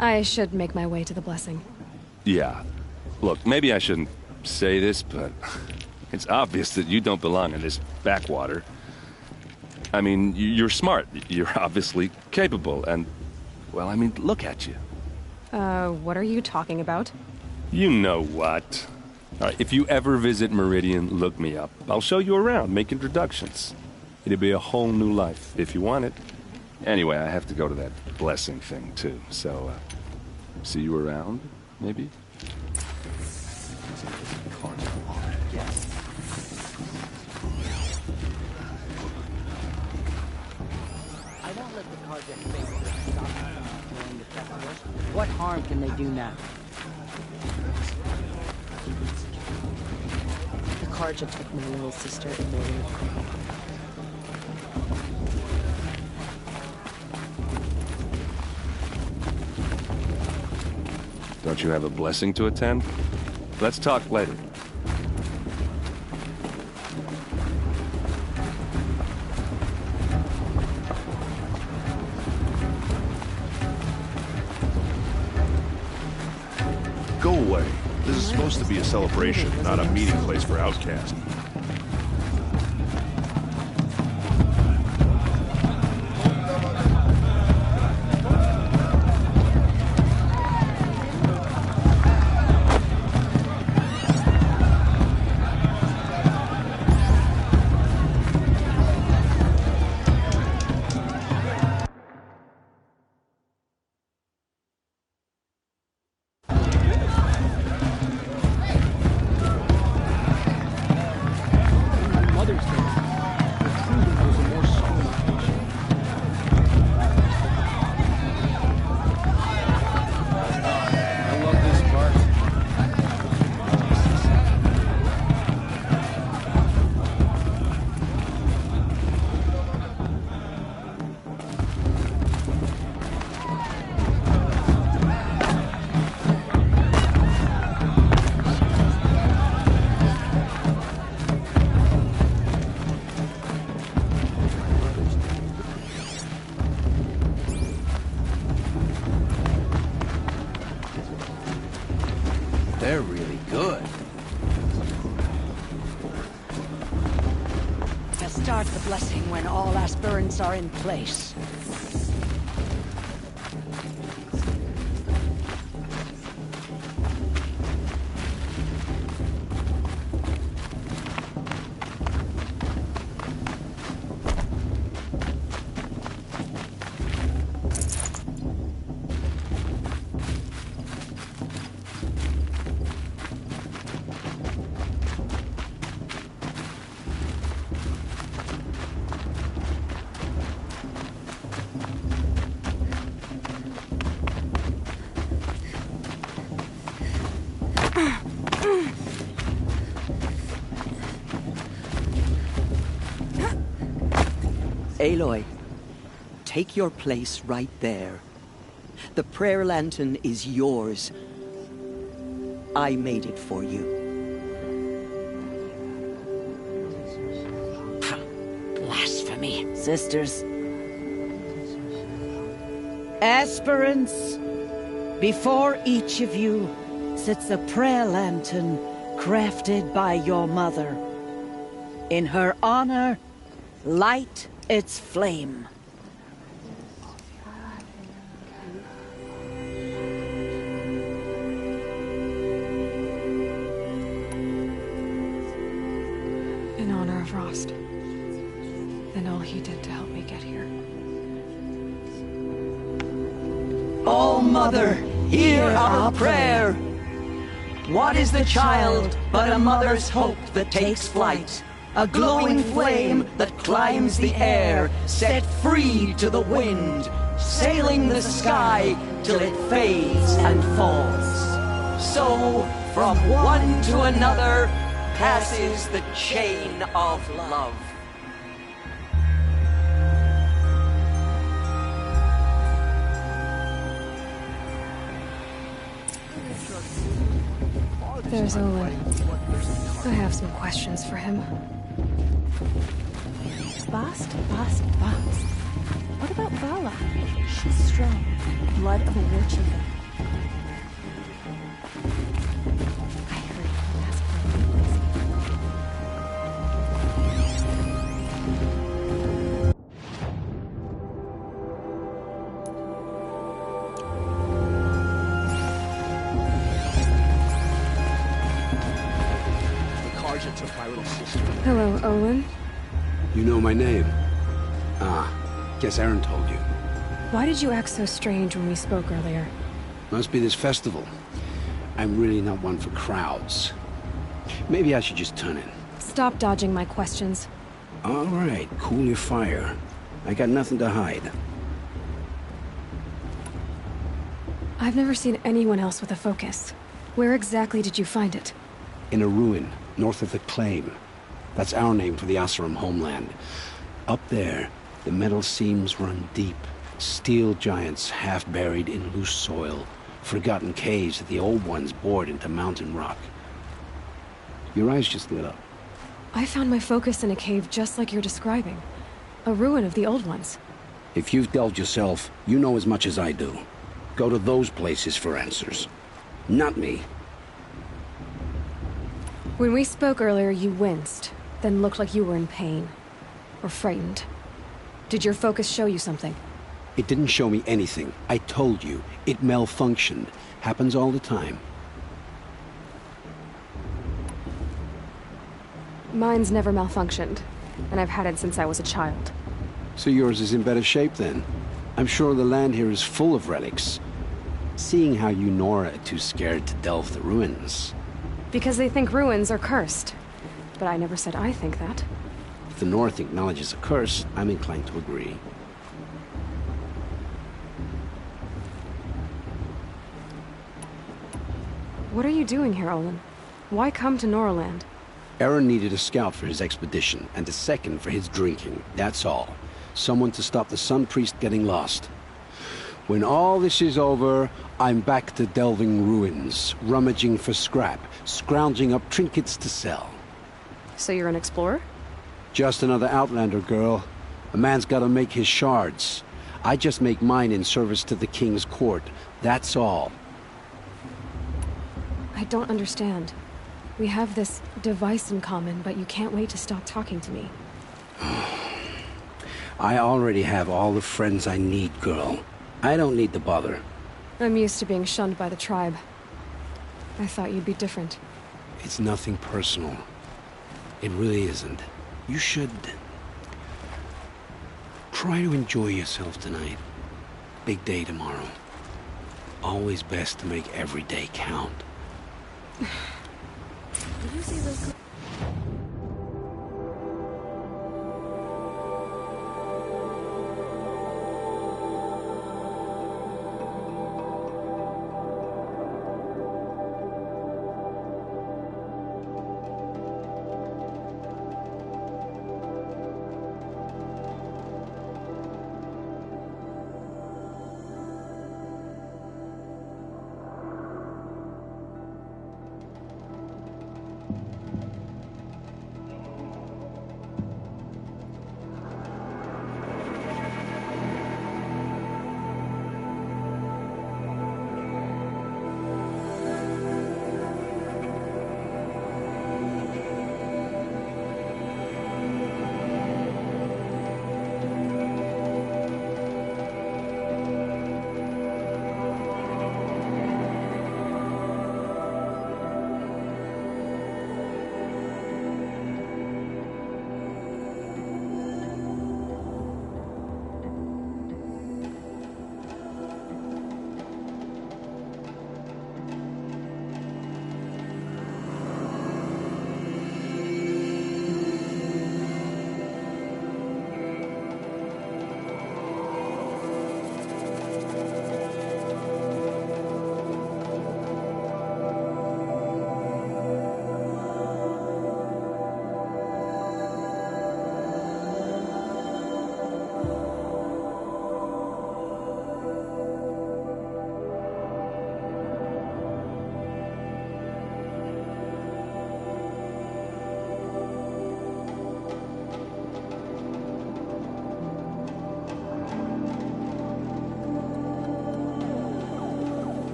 I should make my way to the blessing. Yeah. Look, maybe I shouldn't say this, but it's obvious that you don't belong in this backwater. I mean, you're smart. You're obviously capable, and, well, I mean, look at you. What are you talking about? You know what. All right, if you ever visit Meridian, look me up. I'll show you around, make introductions. It'll be a whole new life, if you want it. Anyway, I have to go to that blessing thing, too. So, see you around, maybe? I won't let the Carja fake stop me from enjoying the festival. What harm can they do now? The Carja took my little sister and made her. Don't you have a blessing to attend? Let's talk later. Go away. This is supposed to be a celebration, not a meeting place for outcasts. They're really good. To start the blessing when all aspirants are in place. Aloy, take your place right there. The prayer lantern is yours. I made it for you. Blasphemy. Sisters. Aspirants, before each of you sits a prayer lantern crafted by your mother. In her honor, light its flame. In honor of Rost. And all he did to help me get here. Oh, Mother, hear our prayer. What is the child but a mother's hope that takes flight? A glowing flame that climbs the air, set free to the wind, sailing the sky till it fades and falls. So, from one to another, passes the chain of love. There's Olin. I have some questions for him. Bast. What about Vala? She's strong. Blood of a war chica. I heard him ask for a blessing. Karja took my little sister. Hello, Olin. You know my name? Ah, Guess Aaron told you. Why did you act so strange when we spoke earlier? Must be this festival. I'm really not one for crowds. Maybe I should just turn in. Stop dodging my questions. All right, cool your fire. I got nothing to hide. I've never seen anyone else with a focus. Where exactly did you find it? In a ruin, north of the Claim. That's our name for the Oseram homeland. Up there, the metal seams run deep. Steel giants half buried in loose soil. Forgotten caves that the old ones bored into mountain rock. Your eyes just lit up. I found my focus in a cave just like you're describing. A ruin of the old ones. If you've delved yourself, you know as much as I do. Go to those places for answers. Not me. When we spoke earlier, you winced, then looked like you were in pain. Or frightened. Did your focus show you something? It didn't show me anything. I told you. It malfunctioned. Happens all the time. Mine's never malfunctioned, and I've had it since I was a child. So yours is in better shape then. I'm sure the land here is full of relics. Seeing how you Nora are too scared to delve the ruins. Because they think ruins are cursed. But I never said I think that. If the North acknowledges a curse, I'm inclined to agree. What are you doing here, Olin? Why come to Noraland? Aaron needed a scout for his expedition, and a second for his drinking. That's all. Someone to stop the Sun Priest getting lost. When all this is over, I'm back to delving ruins, rummaging for scrap, scrounging up trinkets to sell. So you're an explorer? Just another Outlander, girl. A man's gotta make his shards. I just make mine in service to the King's court. That's all. I don't understand. We have this device in common, but you can't wait to stop talking to me. I already have all the friends I need, girl. I don't need the bother. I'm used to being shunned by the tribe. I thought you'd be different. It's nothing personal. It really isn't. You should... try to enjoy yourself tonight. Big day tomorrow. Always best to make every day count. Did you see those?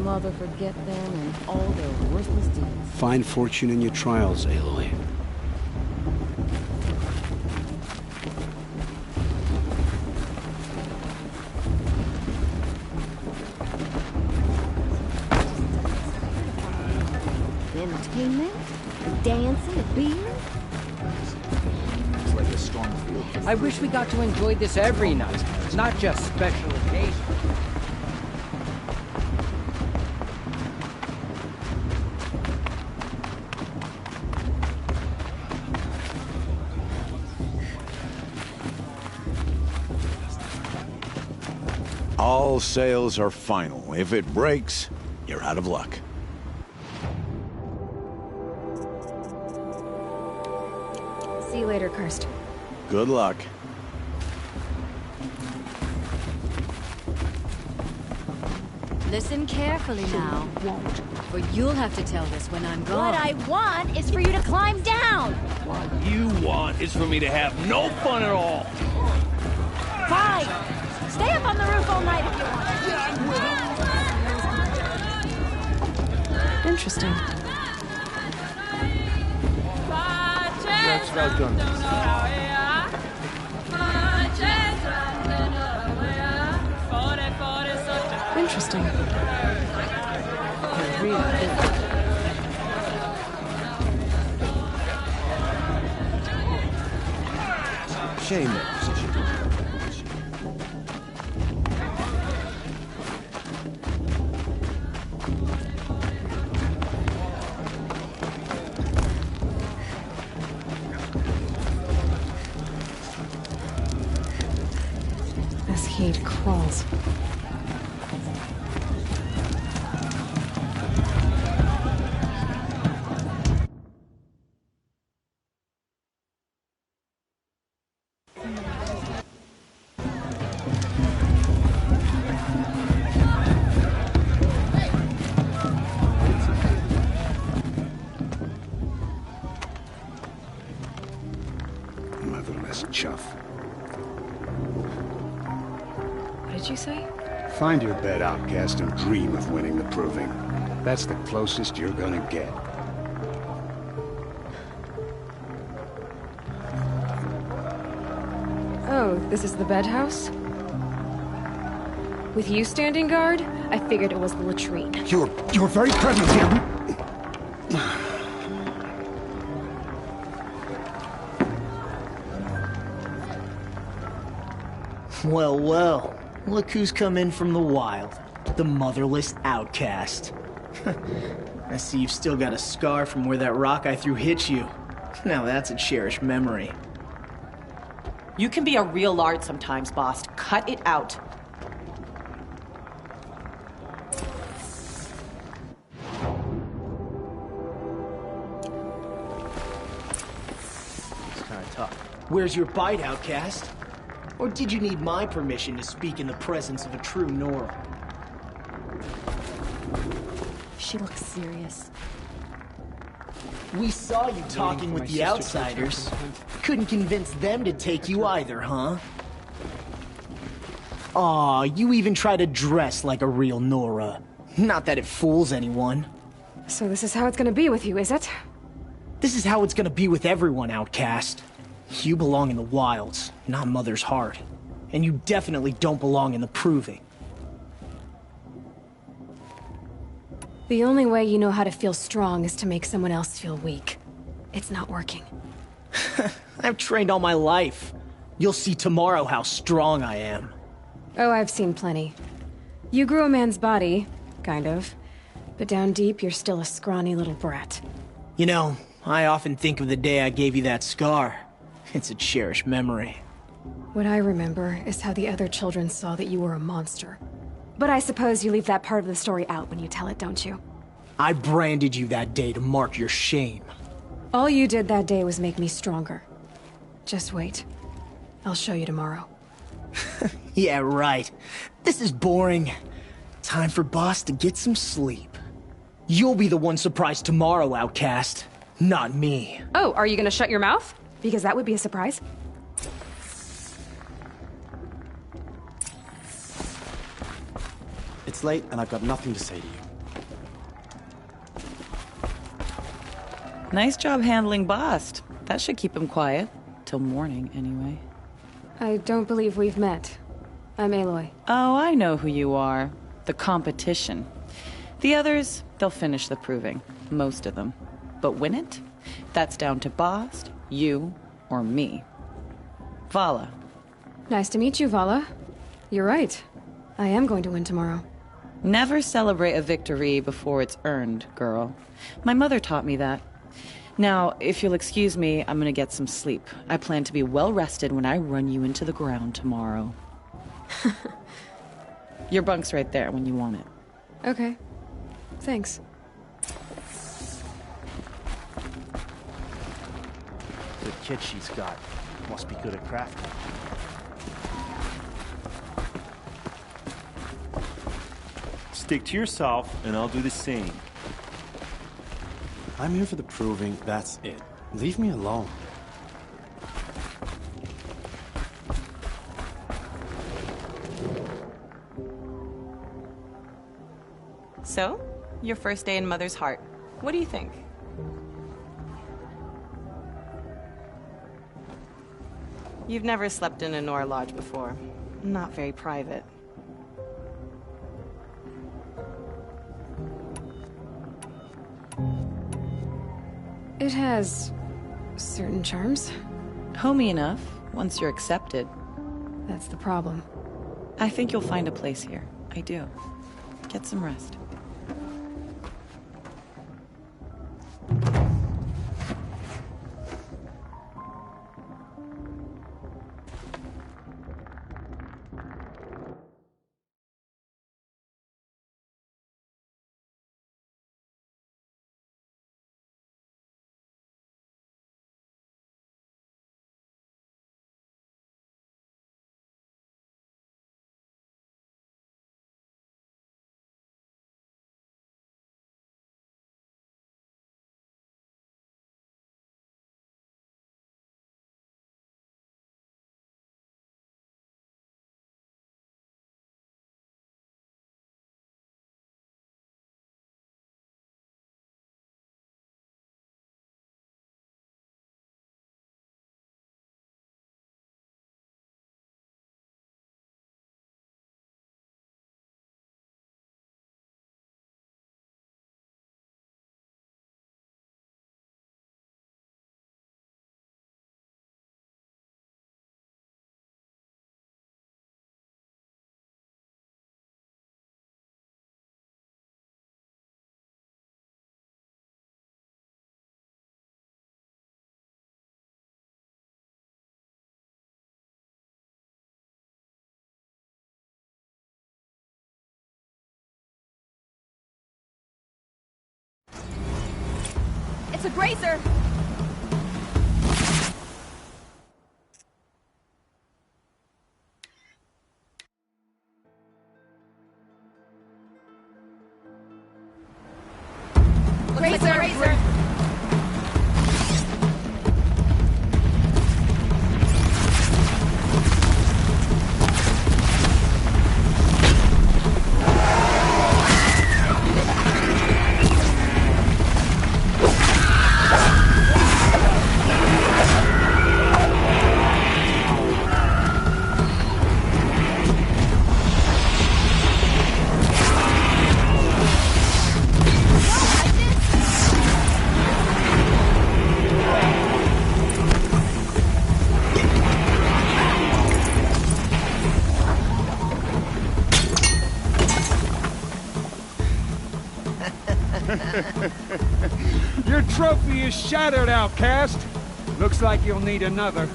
mother forget them and all their worthless deeds. Find fortune in your trials, Aloy. The entertainment, the dancing, the beer. It's like a storm field. I wish we got to enjoy this every night, not just special occasions. All sales are final. If it breaks, you're out of luck. See you later, Karst. Good luck. Listen carefully now, for you'll have to tell this when I'm gone. What I want is for you to climb down! What you want is for me to have no fun at all. Fine! Stay up on the roof all night if you want. Interesting. That's well done. Interesting. Shame that position. This heat crawls. Motherless chuff. What did you say? Find your bed, outcast, and dream of winning the proving. That's the closest you're gonna get. Oh, this is the bed house? With you standing guard, I figured it was the latrine. Your very presence here. Well, well. Look who's come in from the wild. The motherless outcast. I see you've still got a scar from where that rock I threw hit you. Now that's a cherished memory. You can be a real lard sometimes, boss. Cut it out. It's kind of tough. Where's your bite, outcast? Or did you need my permission to speak in the presence of a true Nora? She looks serious. We saw you talking with the outsiders. Couldn't convince them to take you either, huh? Aw, you even try to dress like a real Nora. Not that it fools anyone. So this is how it's gonna be with you, is it? This is how it's gonna be with everyone, outcast. You belong in the wilds, not Mother's heart. And you definitely don't belong in the proving. The only way you know how to feel strong is to make someone else feel weak. It's not working. I've trained all my life. You'll see tomorrow how strong I am. Oh, I've seen plenty. You grew a man's body, kind of. But down deep, you're still a scrawny little brat. You know, I often think of the day I gave you that scar. It's a cherished memory. What I remember is how the other children saw that you were a monster. But I suppose you leave that part of the story out when you tell it, don't you? I branded you that day to mark your shame. All you did that day was make me stronger. Just wait. I'll show you tomorrow. Yeah, right. This is boring. Time for Boss to get some sleep. You'll be the one surprised tomorrow, outcast. Not me. Oh, are you gonna shut your mouth? Because that would be a surprise. It's late, and I've got nothing to say to you. Nice job handling Bast. That should keep him quiet. Till morning, anyway. I don't believe we've met. I'm Aloy. Oh, I know who you are. The competition. The others, they'll finish the proving. Most of them. But win it? That's down to Bast, you, or me. Vala. Nice to meet you, Vala. You're right. I am going to win tomorrow. Never celebrate a victory before it's earned, girl. My mother taught me that. Now, if you'll excuse me, I'm gonna get some sleep. I plan to be well rested when I run you into the ground tomorrow. Your bunk's right there when you want it. Okay. Thanks. The kit she's got must be good at crafting. Stick to yourself, and I'll do the same. I'm here for the proving, that's it. Leave me alone. So, your first day in Mother's Heart. What do you think? You've never slept in a Nora lodge before. Not very private. It has certain charms. Homey enough, once you're accepted. That's the problem. I think you'll find a place here. I do. Get some rest. It's a grazer! Grazer! Your trophy is shattered, outcast. Looks like you'll need another.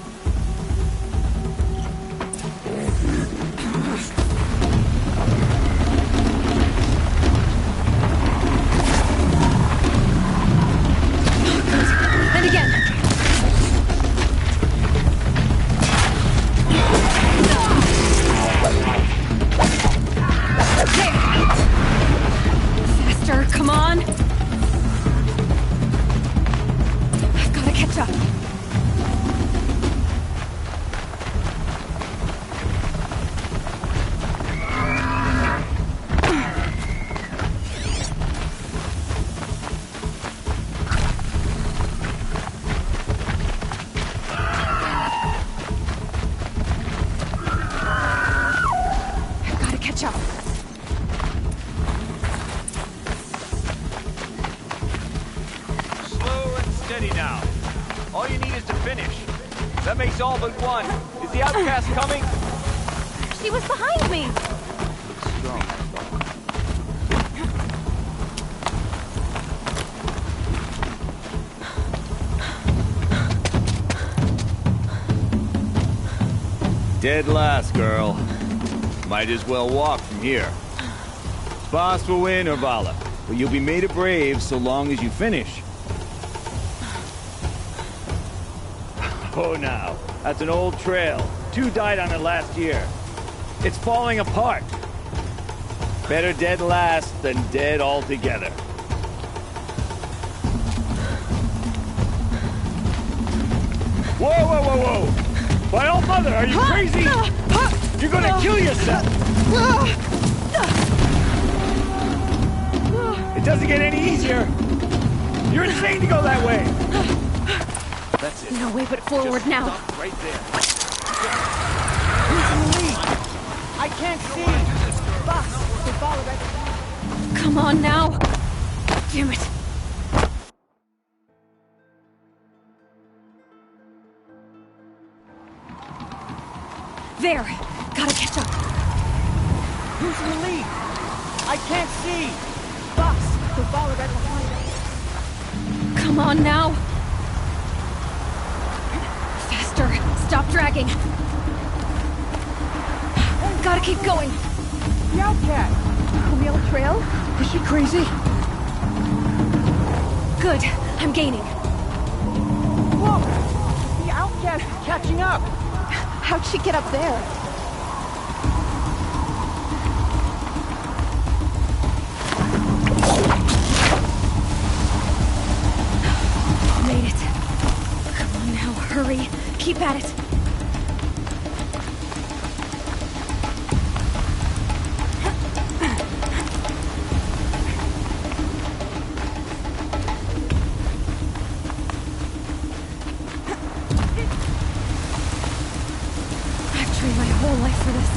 And again! Faster, come on! I've gotta catch up. catch up. Slow and steady now. All you need is to finish. That makes all but one. Is the outcast coming? She was behind me! Looks strong. Dead last, girl. Might as well walk from here. Boss will win or Vala, but you'll be made a brave so long as you finish. Oh, now. That's an old trail. 2 died on it last year. It's falling apart. Better dead last than dead altogether. Whoa, whoa, whoa, whoa! By all mother, are you crazy? You're gonna kill yourself! It doesn't get any easier! You're insane to go that way! That's it. No way but forward Just now. stop right there. Who's in the lead? I can't see. Boss, they follow right. Come on now. Damn it. There. Gotta catch up. Who's in the lead? I can't see. Boss, they follow right behind us. Come on now. Faster. Stop dragging. Gotta keep going. The outcast. On the other trail? Is she crazy? Good. I'm gaining. Look! The outcast is catching up. How'd she get up there? Made it. Come on now, hurry. Keep at it. I've trained my whole life for this.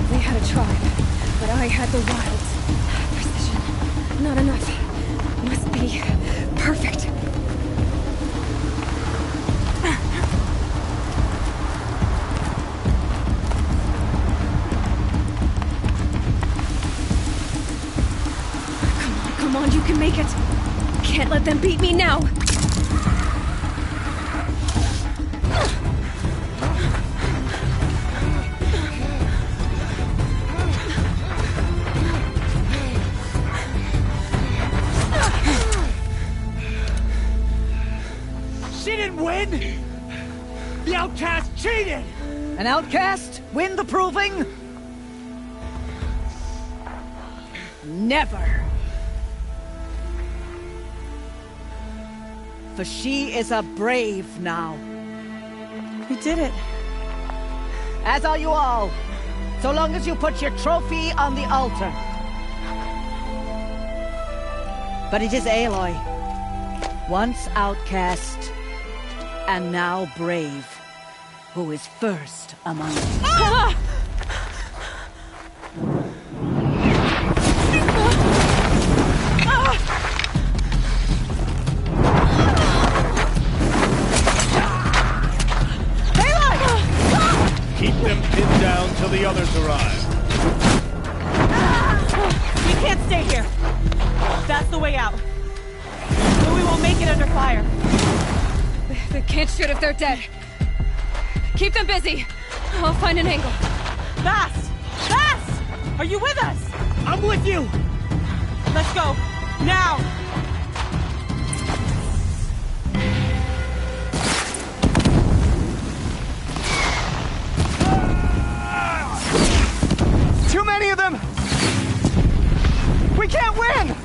They had a tribe, but I had the wilds. Precision. Not enough. Must be perfect. Come on, you can make it. Can't let them beat me now. She didn't win! The outcast cheated! An outcast win the proving? Never! For she is a brave now. We did it. As are you all. So long as you put your trophy on the altar. But it is Aloy. Once outcast, and now brave, who is first among us. Ah! Keep them pinned down till the others arrive. We can't stay here. That's the way out. But we won't make it under fire. They can't shoot if they're dead. Keep them busy. I'll find an angle. Bass! Bass! Are you with us? I'm with you! Let's go. Now! Too many of them! We can't win!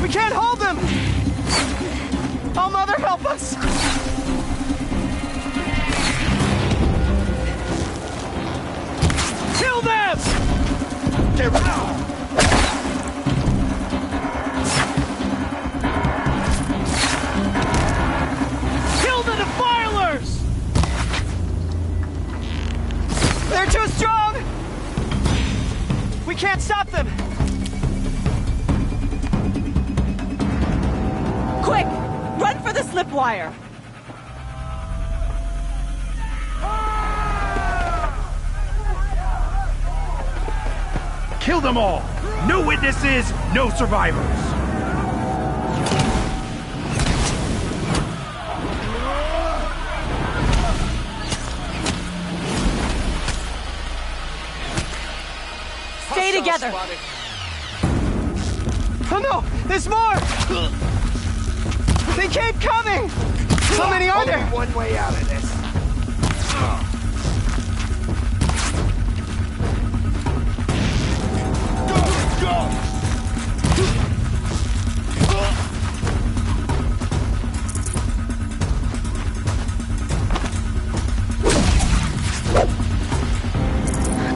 We can't hold them! Oh, Mother, help us! Kill them! slip wire. Kill them all! No witnesses, no survivors! Stay together! Oh no! There's more! They keep coming! How many are there? Only one way out of this. Go!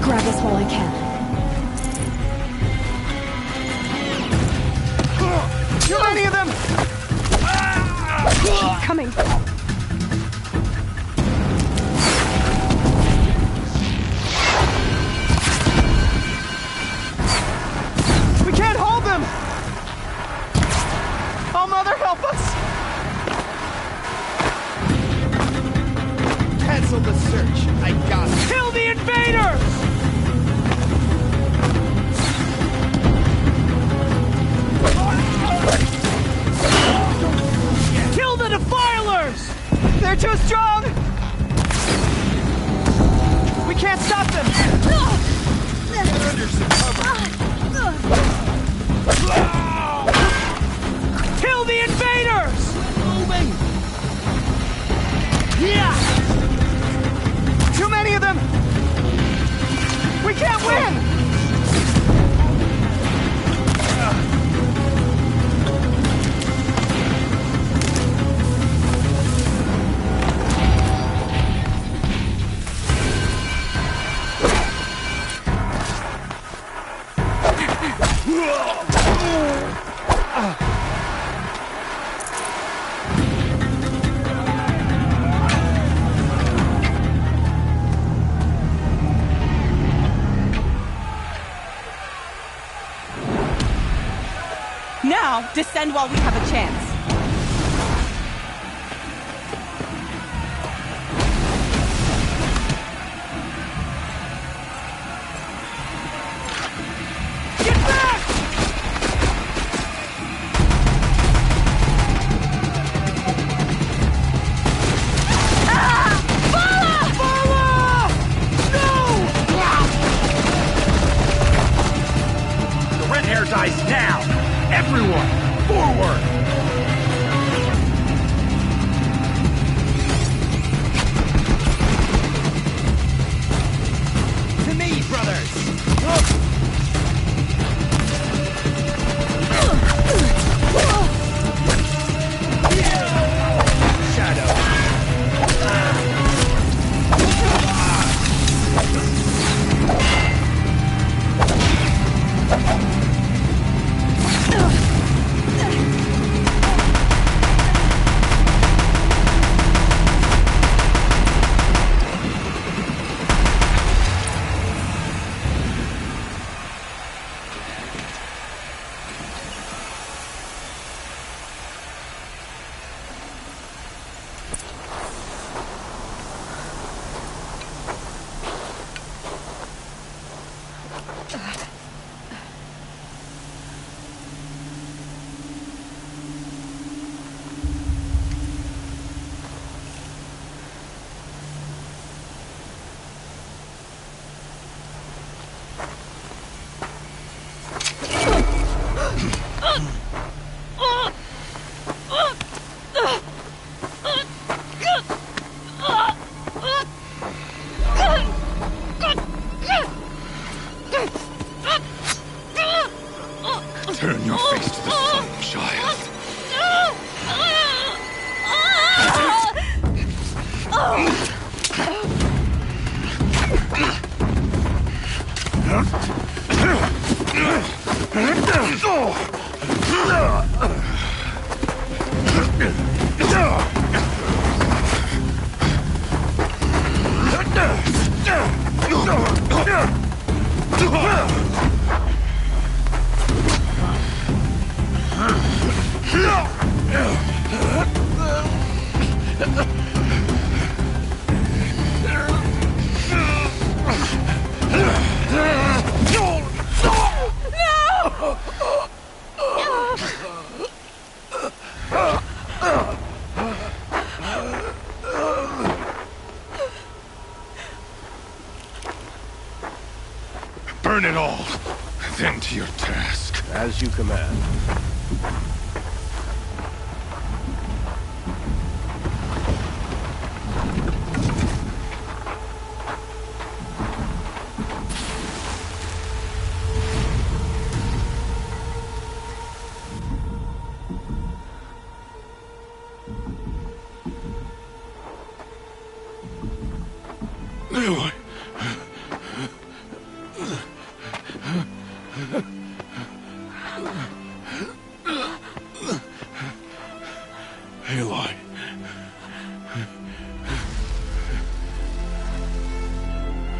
Grab this while I can. Too many of them! Keep coming. We can't hold them! Oh, Mother, help us! Cancel the search. I got it. Kill the invaders! Kill the defilers! They're too strong! We can't stop them! Get under some cover. Kill the invaders! Moving! Yeah! Too many of them! We can't win! Now, descend while we have a chance. Get back! The red hair dies now! Everyone, forward! To me, brothers! Burn it all, then to your task. As you command. Aloy. Aloy.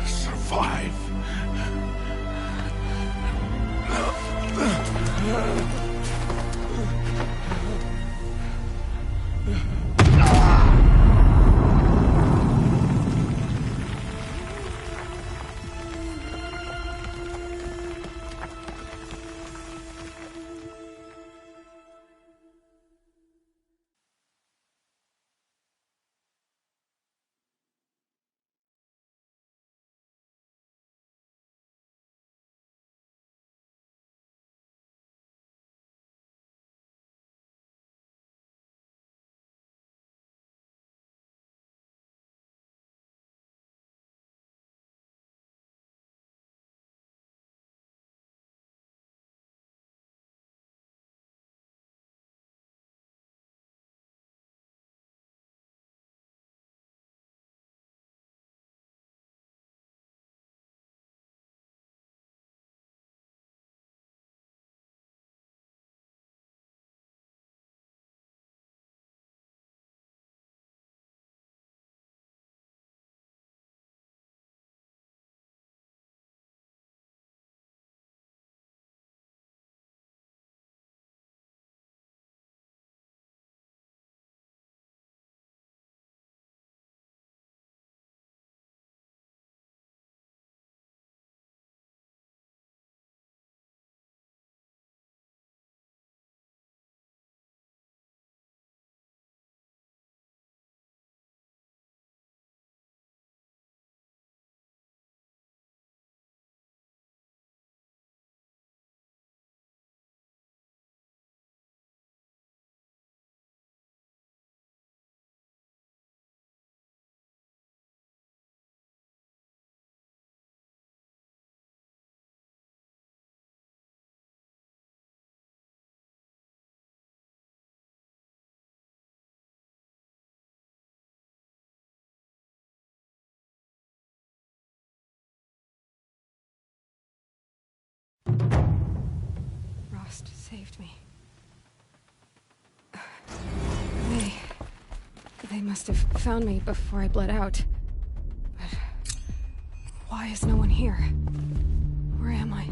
Survive. Rost saved me. They must have found me before I bled out. But why is no one here? Where am I?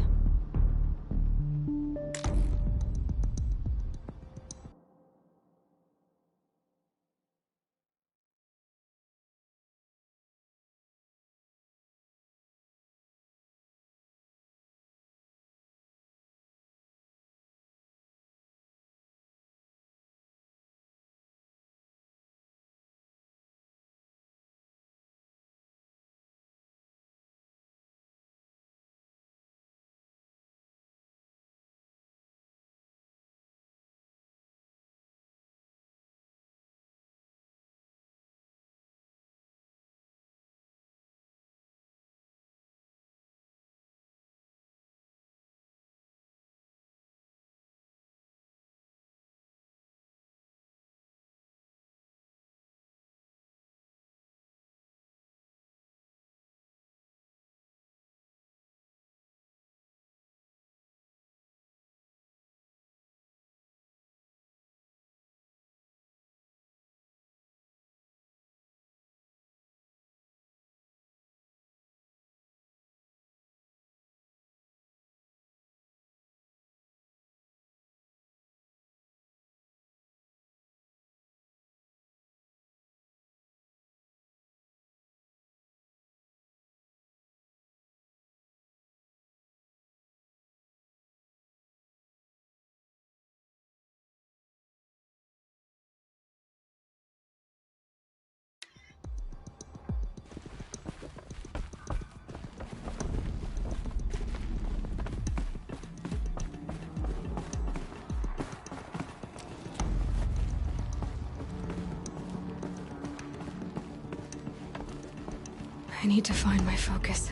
I need to find my focus.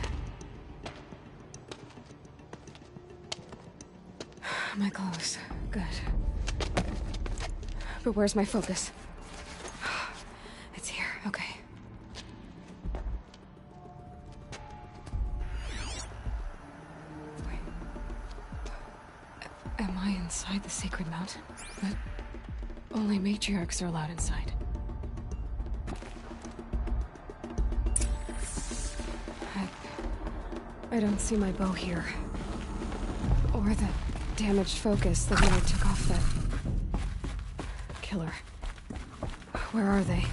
My clothes. Good. But where's my focus? It's here. Okay. Wait. Am I inside the sacred mountain? But only matriarchs are allowed inside. I don't see my bow here. Or the damaged focus that when I took off that killer. Where are they?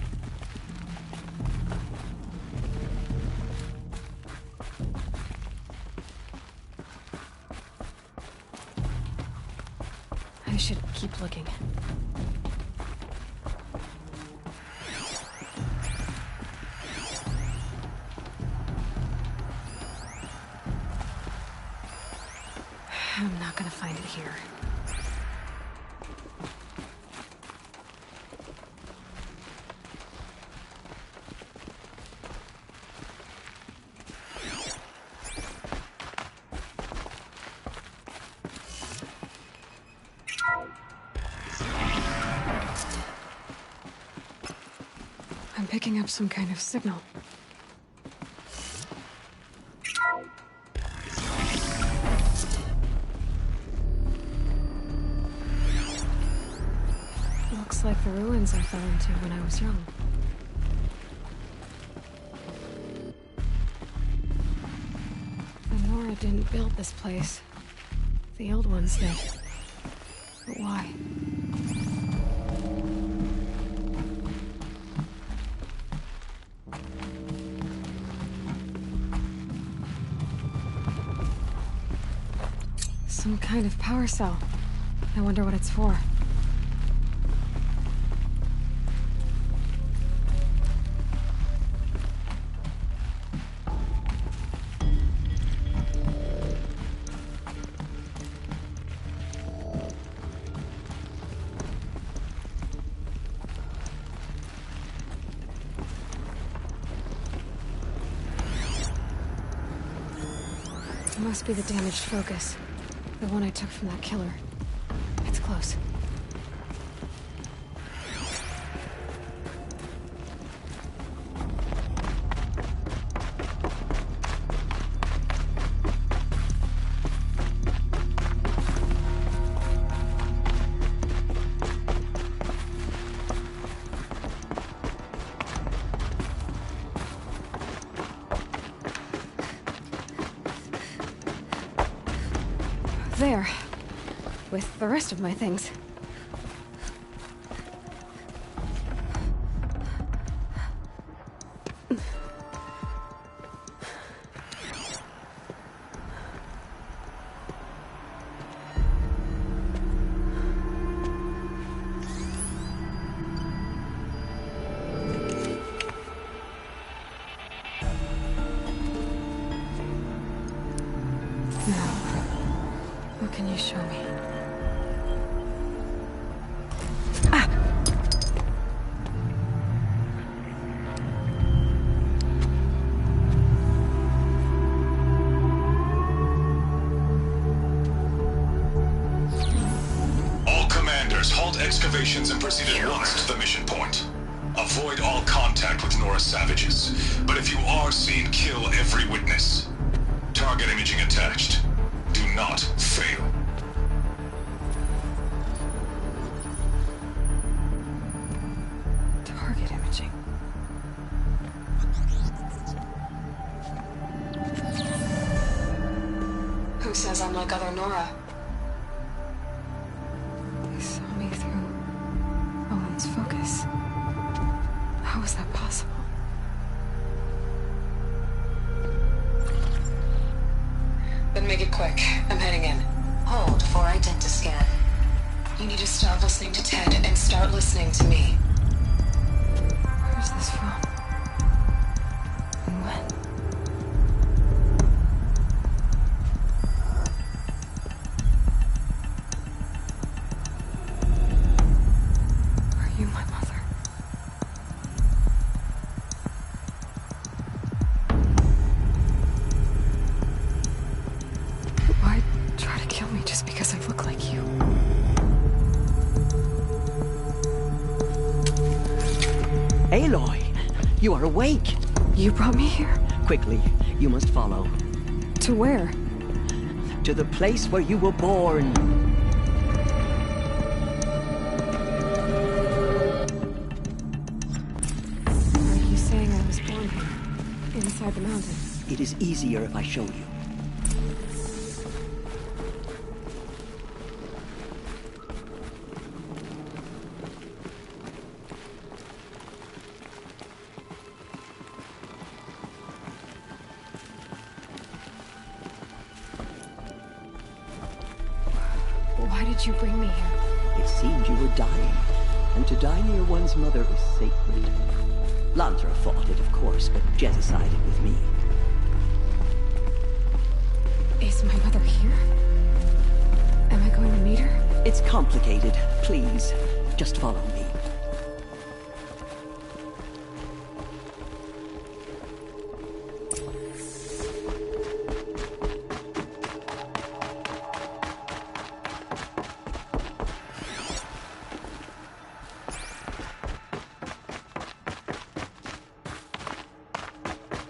I should keep looking. I'm not gonna find it here. I'm picking up some kind of signal. Looks like the ruins I fell into when I was young. The Nora didn't build this place. The old ones did. But why? Some kind of power cell. I wonder what it's for. It must be the damaged focus. The one I took from that killer. It's close. There. With the rest of my things. What can you show me? All commanders, halt excavations and proceed at once to the mission point. Avoid all contact with Nora savages, but if you are seen, kill every witness. Target imaging attached. Do not fail. Target imaging. Who says I'm like other Nora? He saw me through Owen's focus. How is that possible? Then make it quick. I'm heading in. Hold for identiscan. You need to stop listening to Ted and start listening to me. Where's this from? And when? Are you my mother? Aloy, you are awake. You brought me here? Quickly, you must follow. To where? To the place where you were born. Are you saying I was born here? Inside the mountain? It is easier if I show you. Why did you bring me here? It seemed you were dying, and to die near one's mother is sacred. Lantra fought it, of course, but Jezza sided with me. Is my mother here? Am I going to meet her? It's complicated. Please, just follow me.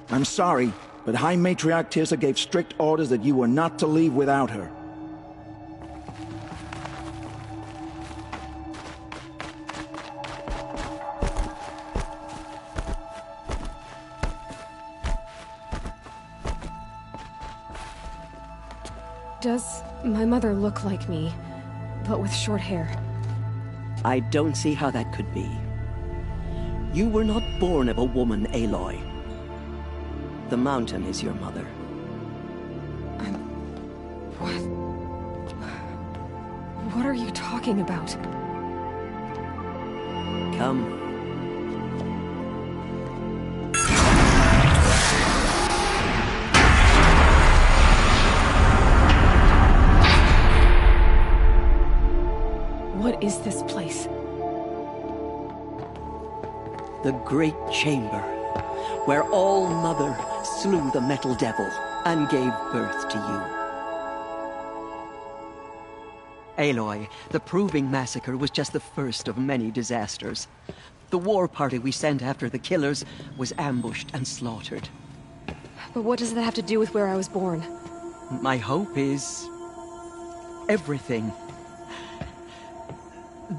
I'm sorry, but High Matriarch Tirsa gave strict orders that you were not to leave without her. Does my mother look like me, but with short hair? I don't see how that could be. You were not born of a woman, Aloy. The mountain is your mother. What are you talking about? Come. What is this place? The Great Chamber, where All-Mother slew the Metal Devil and gave birth to you. Aloy, the Proving Massacre was just the first of many disasters. The war party we sent after the killers was ambushed and slaughtered. But what does that have to do with where I was born? My hope is everything.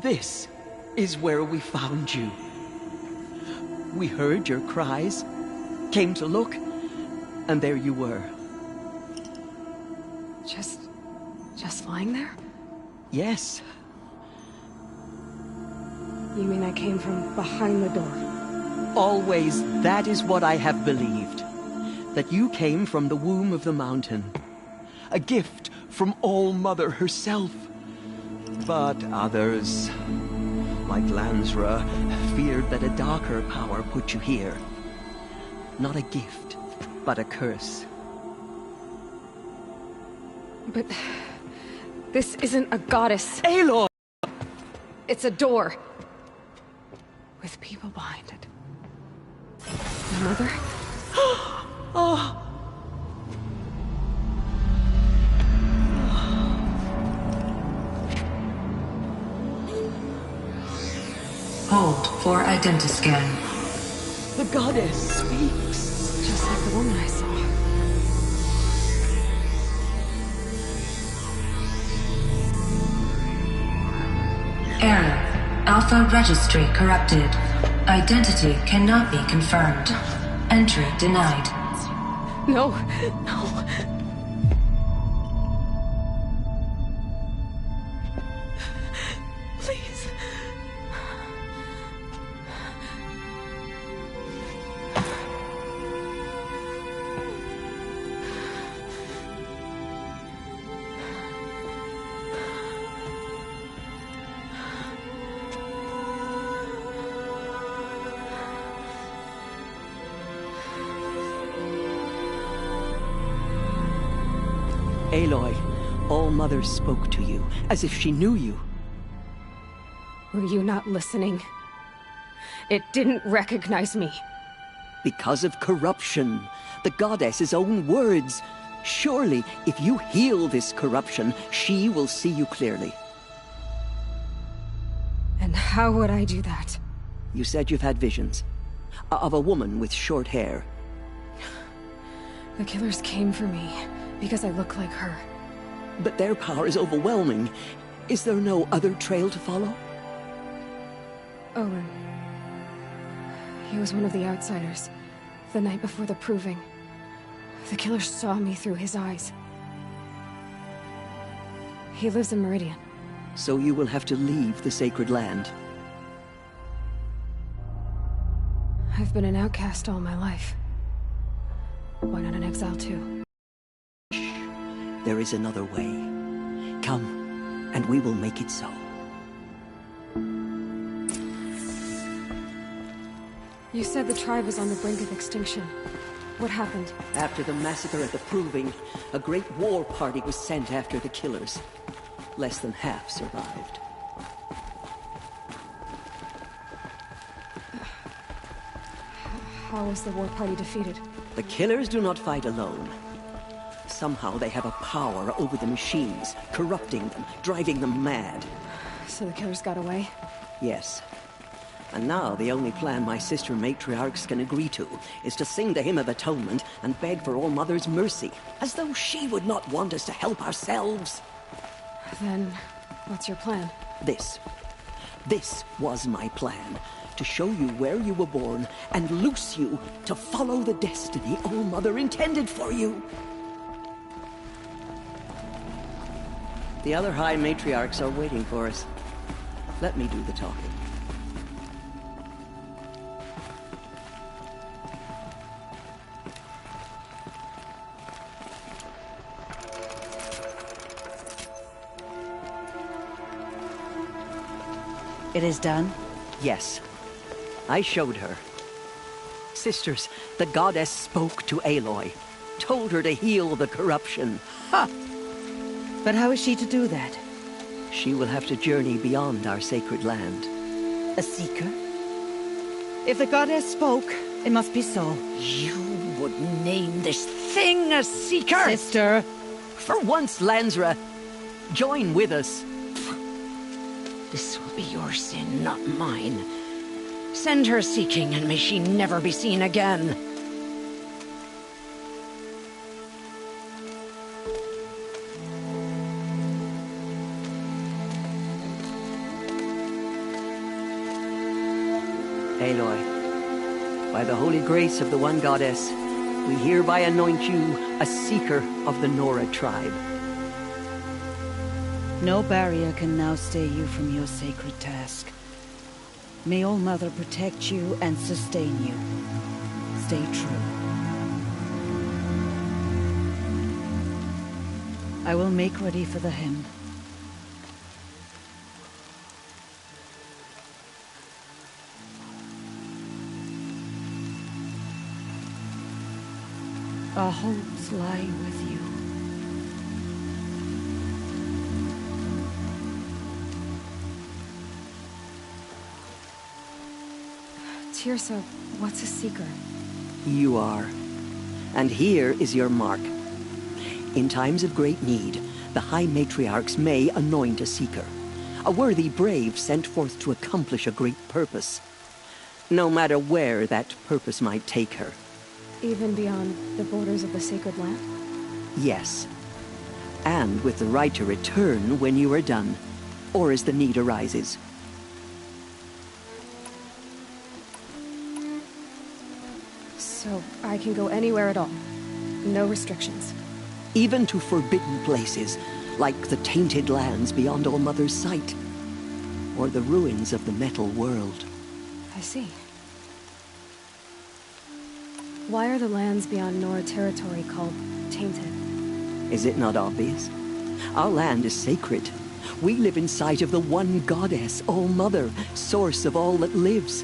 This is where we found you. We heard your cries, came to look, and there you were. Just lying there? Yes. You mean I came from behind the door? Always, that is what I have believed. That you came from the womb of the mountain. A gift from All-Mother herself. But others, like Lansra, feared that a darker power put you here. Not a gift, but a curse. But this isn't a goddess. Aloy! It's a door. With people behind it. My mother? Oh! Hold for identiscan. The goddess speaks. Just like the woman I saw. Error. Alpha registry corrupted. Identity cannot be confirmed. Entry denied. No, no. Please. Aloy, All-Mother spoke to you, as if she knew you. Were you not listening? It didn't recognize me. Because of corruption. The goddess's own words. Surely, if you heal this corruption, she will see you clearly. And how would I do that? You said you've had visions. Of a woman with short hair. The killers came for me because I look like her. But their power is overwhelming. Is there no other trail to follow? Owen. He was one of the outsiders. The night before the proving. The killer saw me through his eyes. He lives in Meridian. So you will have to leave the sacred land. I've been an outcast all my life. Why not an exile too? There is another way. Come, and we will make it so. You said the tribe was on the brink of extinction. What happened? After the massacre at the Proving, a great war party was sent after the killers. Less than half survived. How was the war party defeated? The killers do not fight alone. Somehow they have a power over the machines, corrupting them, driving them mad. So the killers got away? Yes. And now the only plan my sister matriarchs can agree to is to sing the Hymn of Atonement and beg for All Mother's mercy, as though she would not want us to help ourselves. Then, what's your plan? This was my plan. To show you where you were born and loose you to follow the destiny All Mother intended for you. The other High Matriarchs are waiting for us. Let me do the talking. It is done? Yes. I showed her. Sisters, the goddess spoke to Aloy. Told her to heal the corruption. Ha! But how is she to do that? She will have to journey beyond our sacred land. A seeker? If the goddess spoke, it must be so. You would name this thing a seeker? Sister! For once, Lansra, join with us. This will be your sin, not mine. Send her seeking, and may she never be seen again. Aloy, by the holy grace of the One Goddess, we hereby anoint you a seeker of the Nora tribe. No barrier can now stay you from your sacred task. May All Mother protect you and sustain you. Stay true. I will make ready for the hymn. Our hopes lie with you. Tirsa, what's a seeker? You are. And here is your mark. In times of great need, the High Matriarchs may anoint a seeker. A worthy brave sent forth to accomplish a great purpose. No matter where that purpose might take her. Even beyond the borders of the sacred land? Yes. And with the right to return when you are done, or as the need arises. So I can go anywhere at all? No restrictions? Even to forbidden places, like the tainted lands beyond All Mother's sight. Or the ruins of the metal world. I see. Why are the lands beyond Nora territory called tainted? Is it not obvious? Our land is sacred. We live in sight of the One Goddess, All Mother, source of all that lives.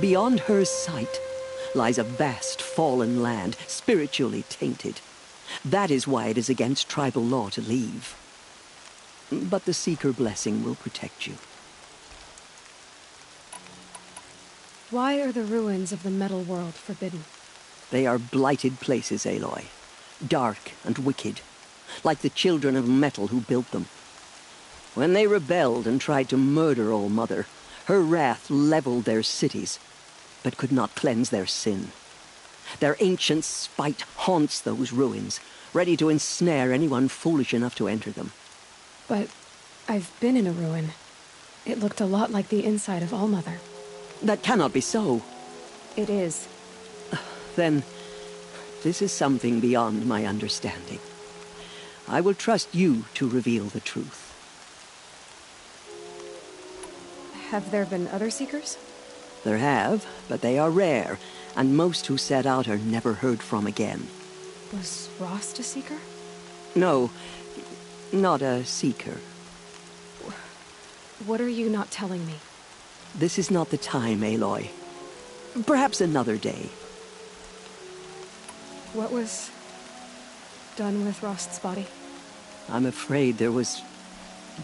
Beyond her sight lies a vast fallen land, spiritually tainted. That is why it is against tribal law to leave. But the Seeker blessing will protect you. Why are the ruins of the metal world forbidden? They are blighted places, Aloy. Dark and wicked, like the children of metal who built them. When they rebelled and tried to murder All Mother, her wrath leveled their cities. but could not cleanse their sin. Their ancient spite haunts those ruins, ready to ensnare anyone foolish enough to enter them. But I've been in a ruin. It looked a lot like the inside of Allmother. That cannot be so. It is. Then, this is something beyond my understanding. I will trust you to reveal the truth. Have there been other Seekers? There have, but they are rare, and most who set out are never heard from again. Was Rost a Seeker? No, not a Seeker. What are you not telling me? This is not the time, Aloy. Perhaps another day. What was done with Rost's body? I'm afraid there was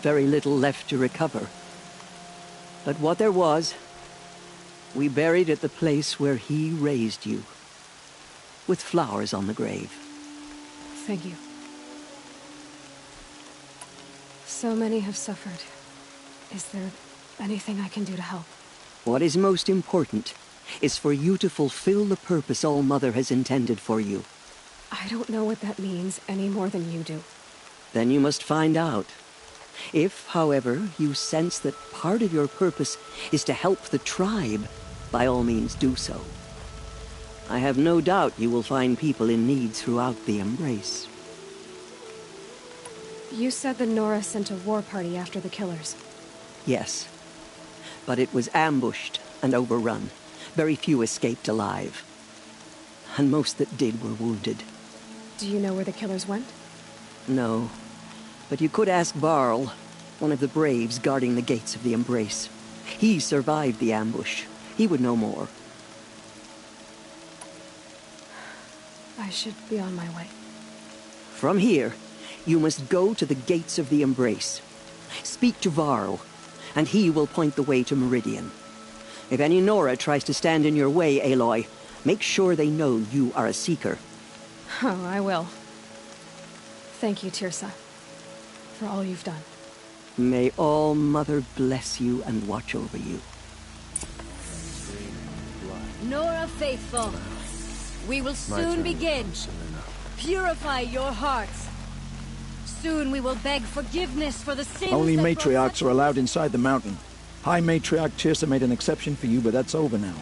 very little left to recover. But what there was, we buried at the place where he raised you, with flowers on the grave. Thank you. So many have suffered. Is there anything I can do to help? What is most important is for you to fulfill the purpose All-Mother has intended for you. I don't know what that means any more than you do. Then you must find out. If, however, you sense that part of your purpose is to help the tribe, by all means do so. I have no doubt you will find people in need throughout the Embrace. You said the Nora sent a war party after the killers. Yes, but it was ambushed and overrun. Very few escaped alive. And most that did were wounded. Do you know where the killers went? No, but you could ask Varl, one of the braves guarding the gates of the Embrace. He survived the ambush. He would know more. I should be on my way. From here, you must go to the gates of the Embrace. Speak to Varl, and he will point the way to Meridian. If any Nora tries to stand in your way, Aloy, make sure they know you are a Seeker. Oh, I will. Thank you, Tirsa, for all you've done. May All-Mother bless you and watch over you. Nora Faithful, we will soon begin. Purify your hearts. Soon we will beg forgiveness for the sins Only that matriarchs are allowed inside the mountain. High Matriarch Tirsa made an exception for you, but that's over now.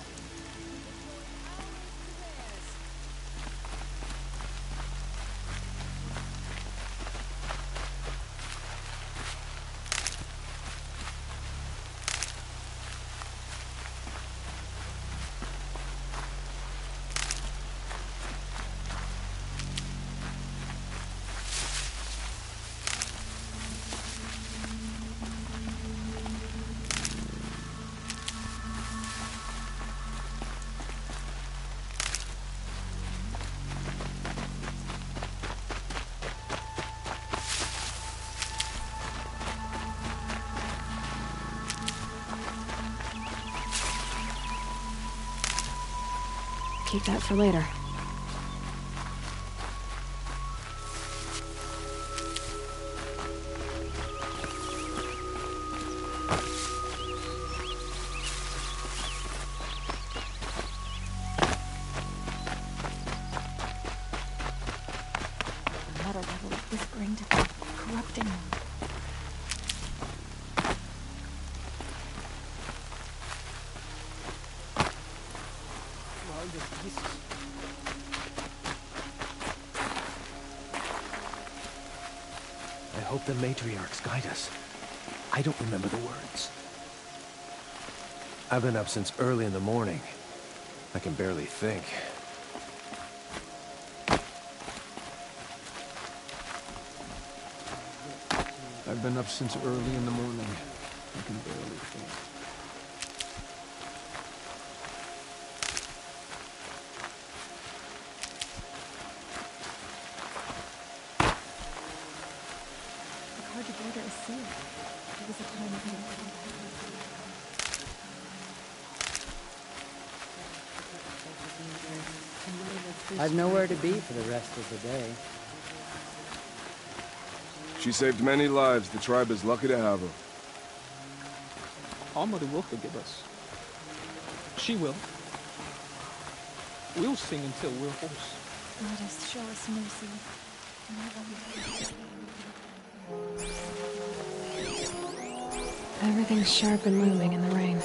Keep that for later. Another level of whispering to be corrupting him. I hope the matriarchs guide us. I don't remember the words. I've been up since early in the morning. I can barely think. I've been up since early in the morning. I can barely think. Hard to believe it was sealed. It was a time of I've nowhere to be for the rest of the day. She saved many lives. The tribe is lucky to have her. All-Mother will forgive us. She will. We'll sing until we're hoarse. Let us show us mercy. Everything's sharp and moving in the rain.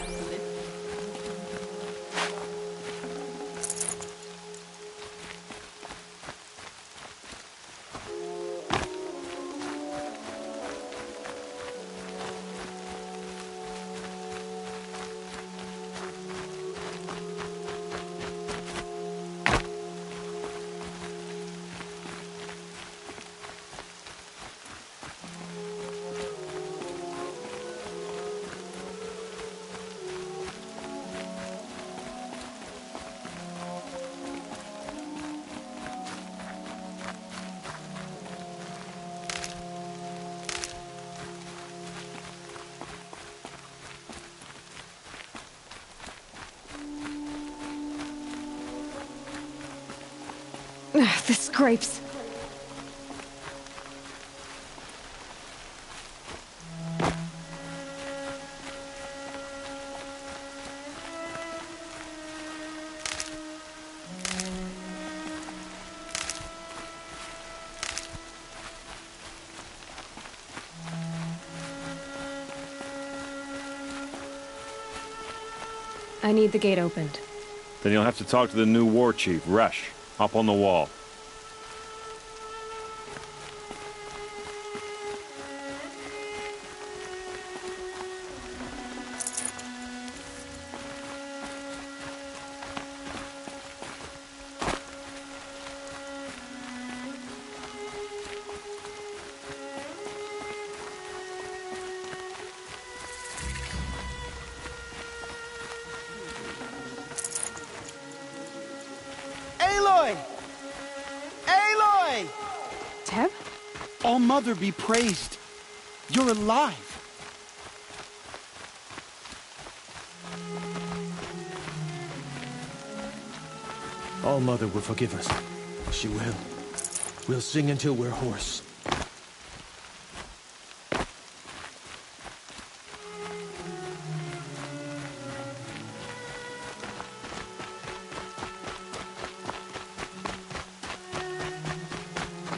The scrapes. I need the gate opened. Then you'll have to talk to the new war chief, Resh, up on the wall. Aloy! Aloy! Teb? All Mother be praised. You're alive. All Mother will forgive us. She will. We'll sing until we're hoarse.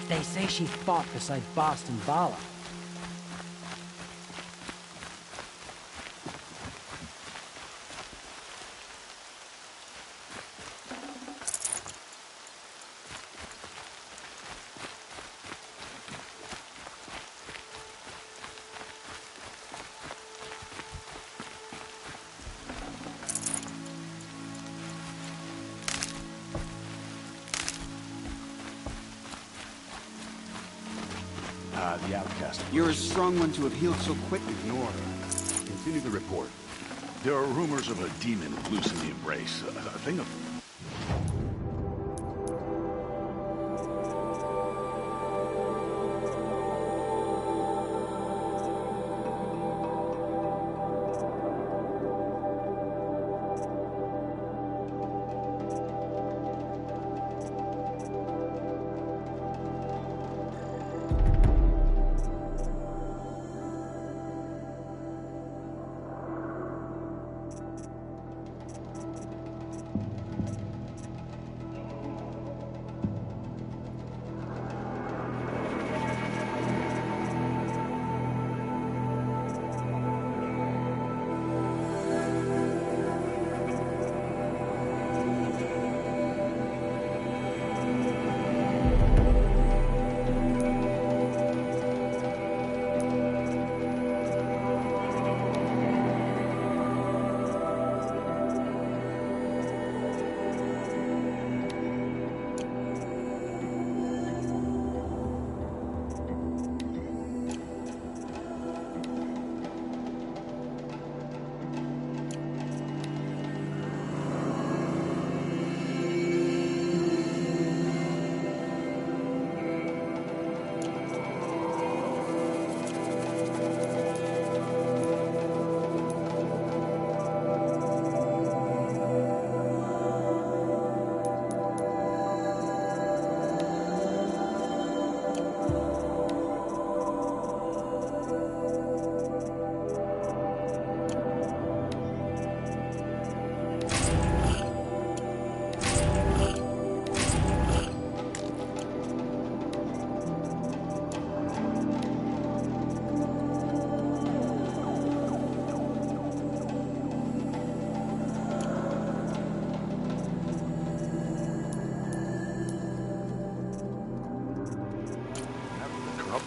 They say she fought beside Boston Vala. The outcast. You're a strong one to have healed so quickly, Nora. Continue the report. There are rumors of a demon loose in the embrace. A thing of...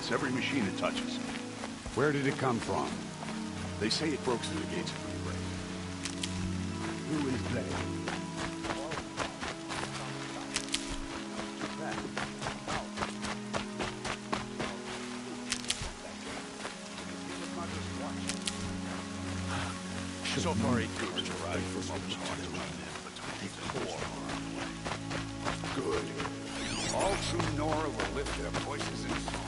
hits every machine it touches. Where did it come from? They say it broke through the gates of the grave. Who is they? So far, 8 crews arrived for months hard to run in, but they tore on the way. Good. All true Nora will lift their voices in song.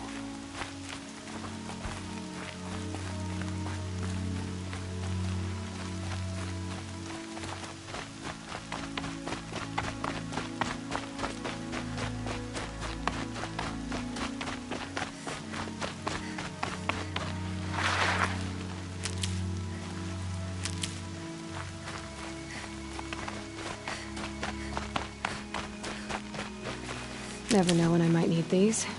Never know when I might need these. I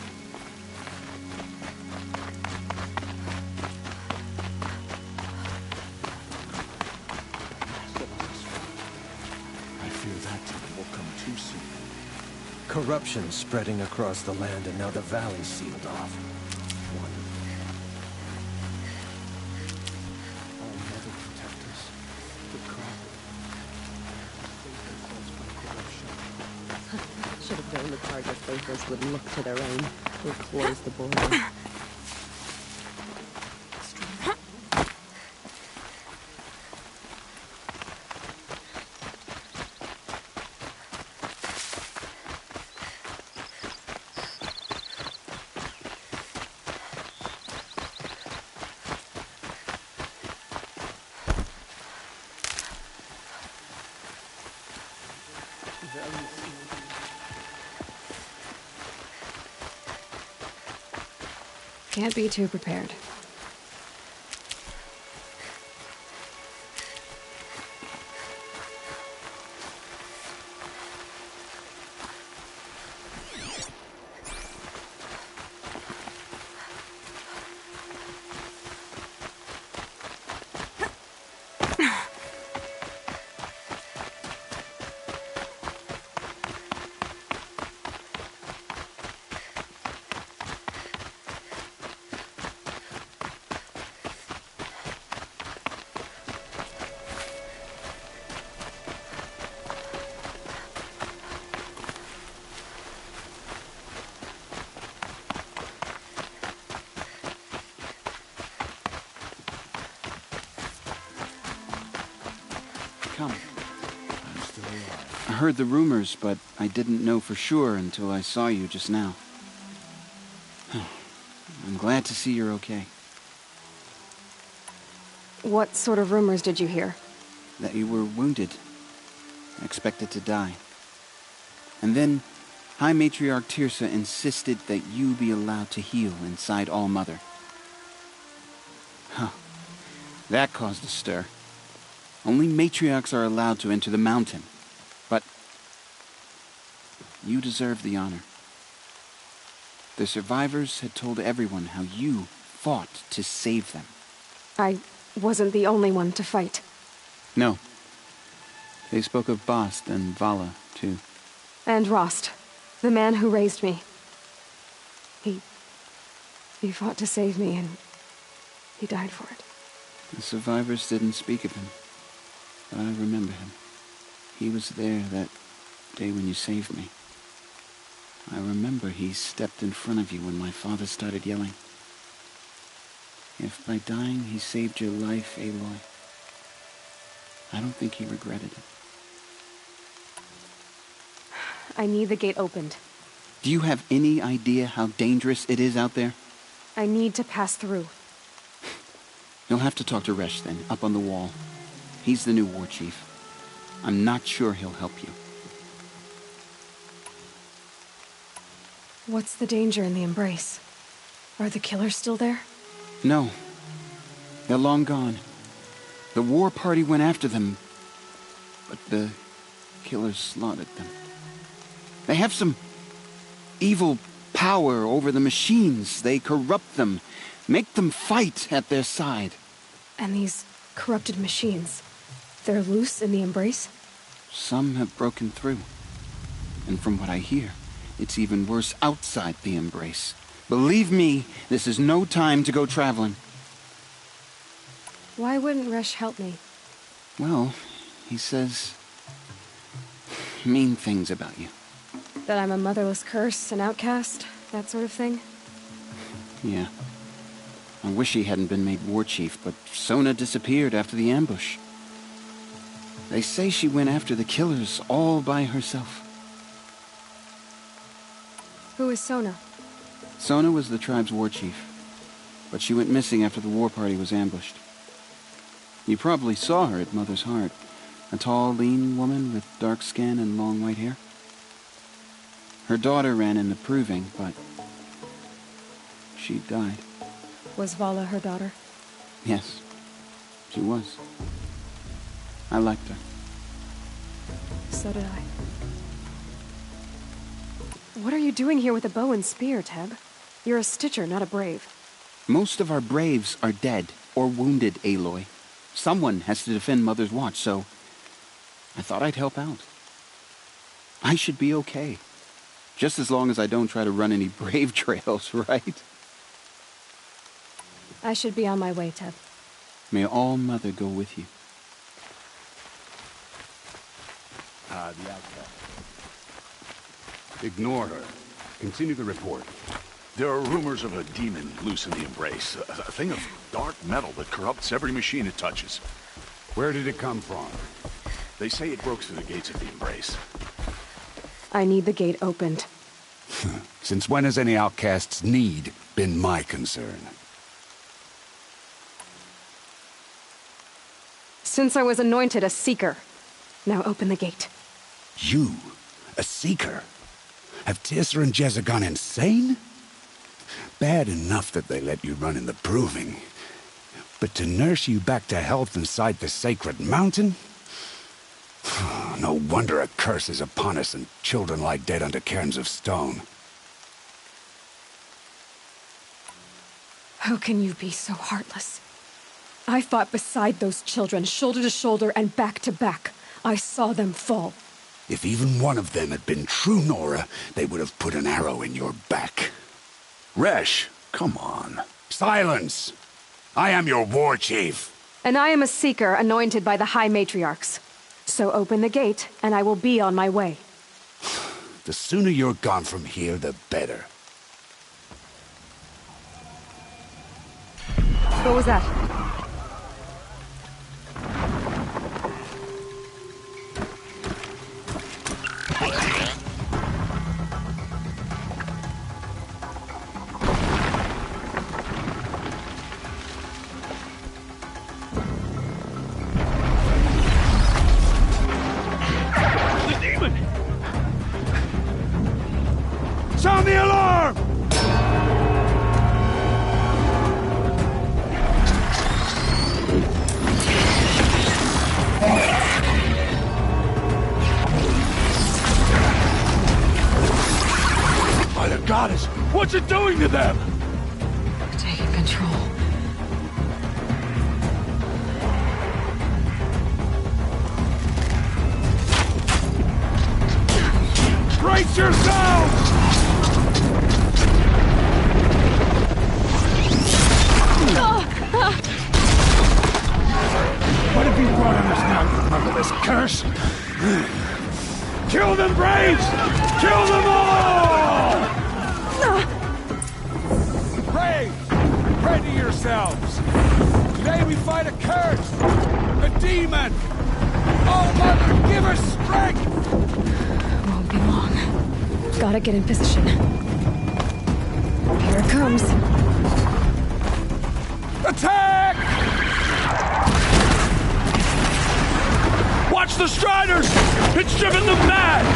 fear that time will come too soon. Corruption spreading across the land, and now the valley sealed off. Wonderful. All Mother protect us. The carpet. Should have known the Target Faithers would look to their own. We'll close the border. Can't be too prepared. Come. I'm still alive. I heard the rumors, but I didn't know for sure until I saw you just now. I'm glad to see you're okay. What sort of rumors did you hear? That you were wounded. Expected to die. And then, High Matriarch Tirsa insisted that you be allowed to heal inside All-Mother. Huh. That caused a stir. Only matriarchs are allowed to enter the mountain. But you deserve the honor. The survivors had told everyone how you fought to save them. I wasn't the only one to fight. No. They spoke of Bast and Vala, too. And Rost, the man who raised me. He fought to save me, and he died for it. The survivors didn't speak of him. But I remember him. He was there that day when you saved me. I remember he stepped in front of you when my father started yelling. If by dying he saved your life, Aloy, I don't think he regretted it. I need the gate opened. Do you have any idea how dangerous it is out there? I need to pass through. You'll have to talk to Resh then, up on the wall. He's the new war chief. I'm not sure he'll help you. What's the danger in the Embrace? Are the killers still there? No. They're long gone. The war party went after them, but the killers slaughtered them. They have some evil power over the machines. They corrupt them, make them fight at their side. And these corrupted machines, they're loose in the Embrace? Some have broken through. And from what I hear, it's even worse outside the Embrace. Believe me, this is no time to go traveling. Why wouldn't Resh help me? Well, he says mean things about you. That I'm a motherless curse, an outcast, that sort of thing? Yeah. I wish he hadn't been made war chief, but Sona disappeared after the ambush. They say she went after the killers all by herself. Who is Sona? Sona was the tribe's war chief, but she went missing after the war party was ambushed. You probably saw her at Mother's Heart. A tall, lean woman with dark skin and long white hair. Her daughter ran in the proving, but she died. Was Vala her daughter? Yes, she was. I liked her. So did I. What are you doing here with a bow and spear, Teb? You're a Stitcher, not a Brave. Most of our Braves are dead or wounded, Aloy. Someone has to defend Mother's Watch, so I thought I'd help out. I should be okay. Just as long as I don't try to run any Brave trails, right? I should be on my way, Teb. May all Mother go with you. The outcast. Ignore her. Continue the report. There are rumors of a demon loose in the Embrace. A thing of dark metal that corrupts every machine it touches. Where did it come from? They say it broke through the gates of the Embrace. I need the gate opened. Since when has any outcast's need been my concern? Since I was anointed a Seeker. Now open the gate. You? A Seeker? Have Teersa and Jezza gone insane? Bad enough that they let you run in the proving. But to nurse you back to health inside the sacred mountain? No wonder a curse is upon us and children lie dead under cairns of stone. How can you be so heartless? I fought beside those children, shoulder to shoulder and back to back. I saw them fall. If even one of them had been true Nora, they would have put an arrow in your back. Resh, come on. Silence! I am your war chief. And I am a Seeker anointed by the High Matriarchs. So open the gate, and I will be on my way. The sooner you're gone from here, the better. What was that? Sound the alarm! By the goddess, what's it doing to them? Taking control. Brace yourselves! What have you brought on us now, you motherless curse? Kill them, Braves! Kill them all! Braves, ready yourselves! Today we fight a curse! A demon! Oh, Mother, give us strength! Won't be long. Gotta get in position. Here it comes. Attack! Watch the Striders! It's driven them mad!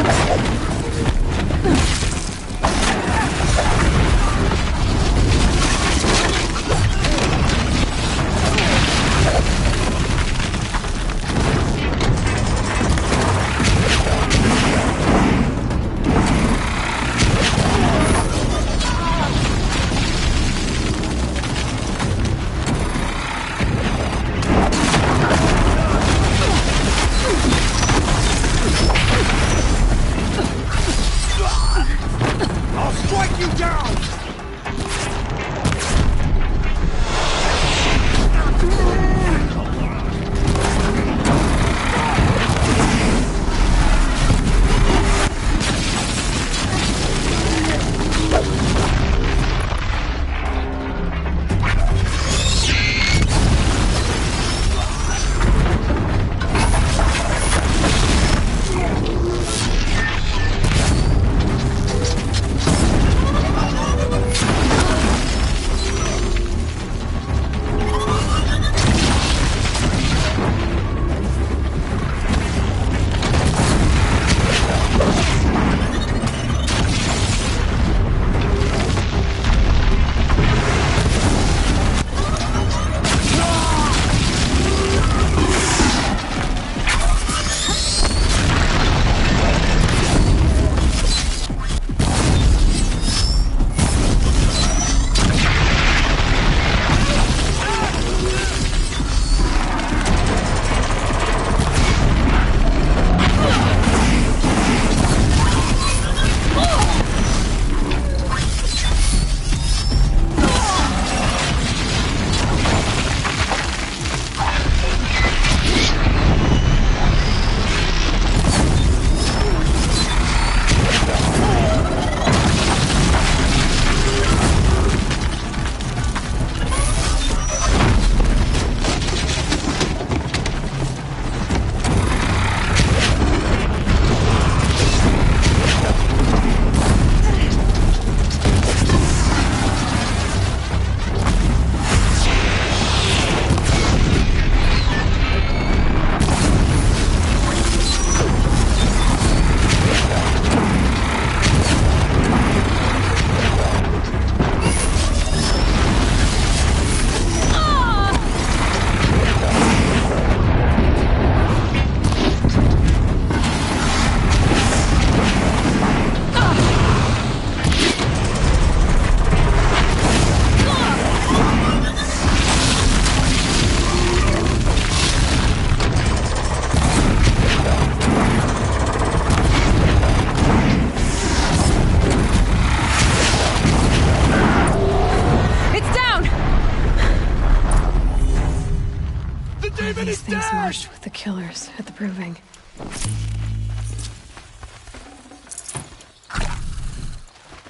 charged with the killers at the Proving.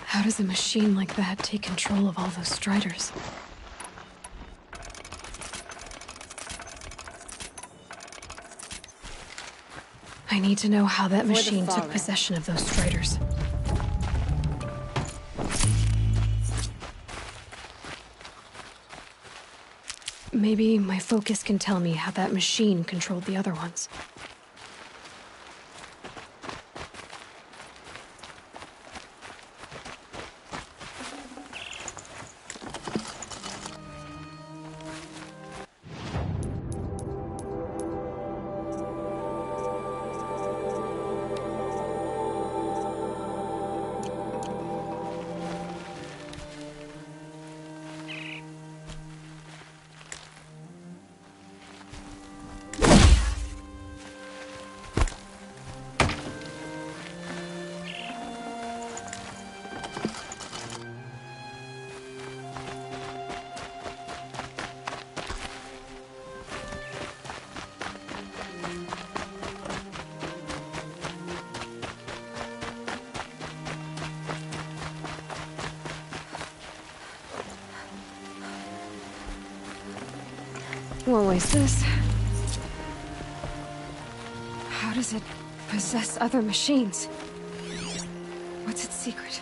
How does a machine like that take control of all those Striders? I need to know how that machine took possession of those Striders. Maybe my focus can tell me how that machine controlled the other ones. Won't waste this. How does it possess other machines? What's its secret?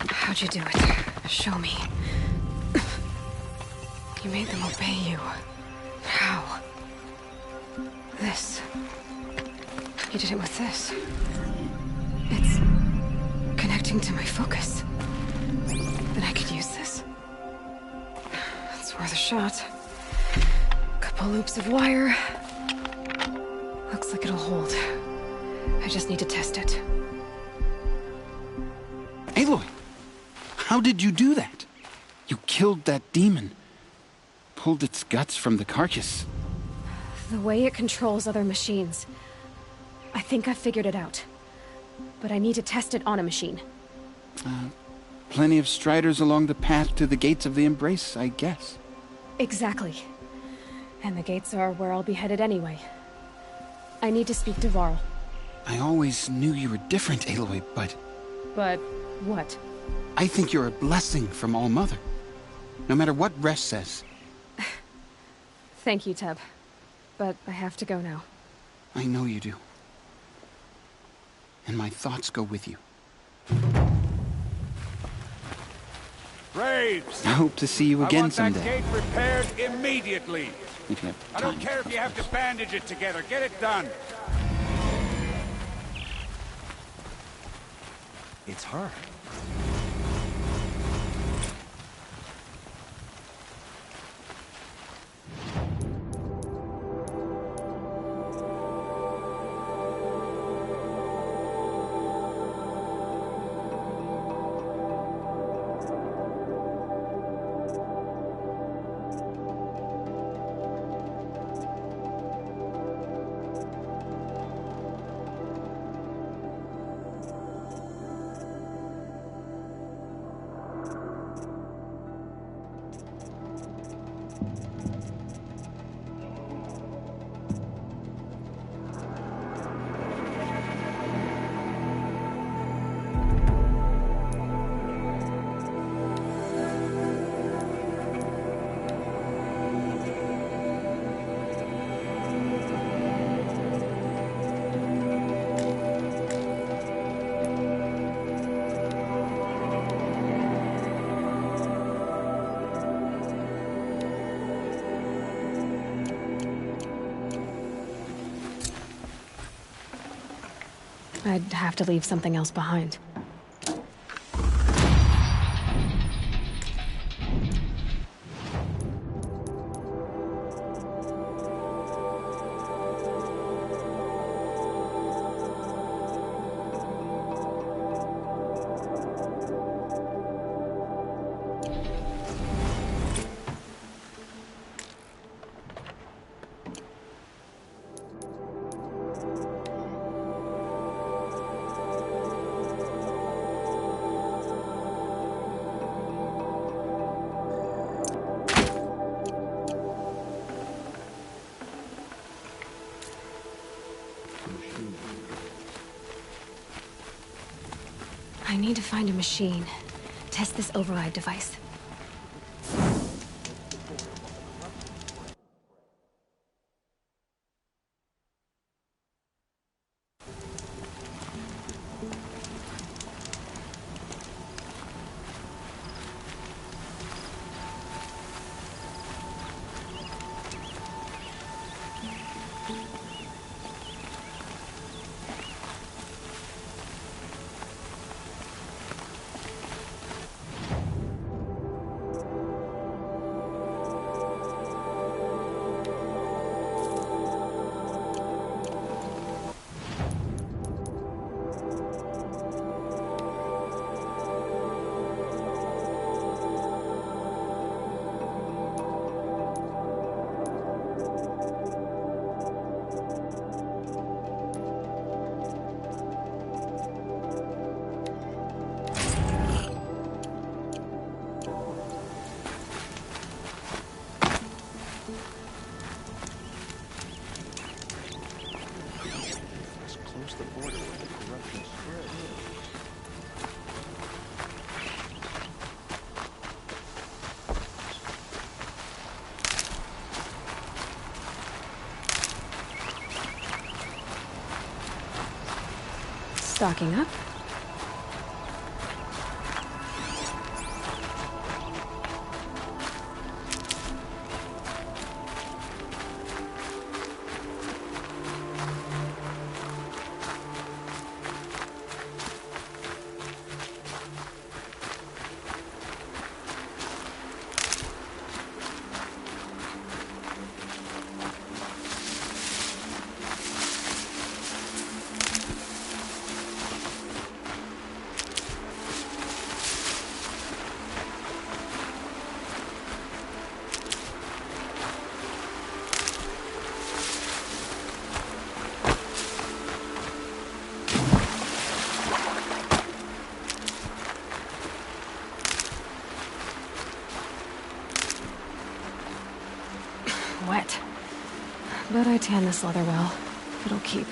How'd you do it? Show me. You made them obey you. How? This. You did it with this. It's connecting to my focus. Then I could use this. It's worth a shot. Couple loops of wire. Looks like it'll hold. I just need to test it. Aloy! How did you do that? You killed that demon. Pulled its guts from the carcass. The way it controls other machines. I think I figured it out. But I need to test it on a machine. Plenty of Striders along the path to the gates of the Embrace, I guess. Exactly. And the gates are where I'll be headed anyway. I need to speak to Varl. I always knew you were different, Aloy, but... But what? I think you're a blessing from All Mother. No matter what Resh says. Thank you, Teb. But I have to go now. I know you do. And my thoughts go with you. Braves! I hope to see you again someday. I want that gate repaired immediately. If you have I don't time, care if you have to bandage it together. Get it done. It's her. I'd have to leave something else behind. I need to find a machine. Test this override device. Stocking up. Wet. But I tan this leather well. It'll keep.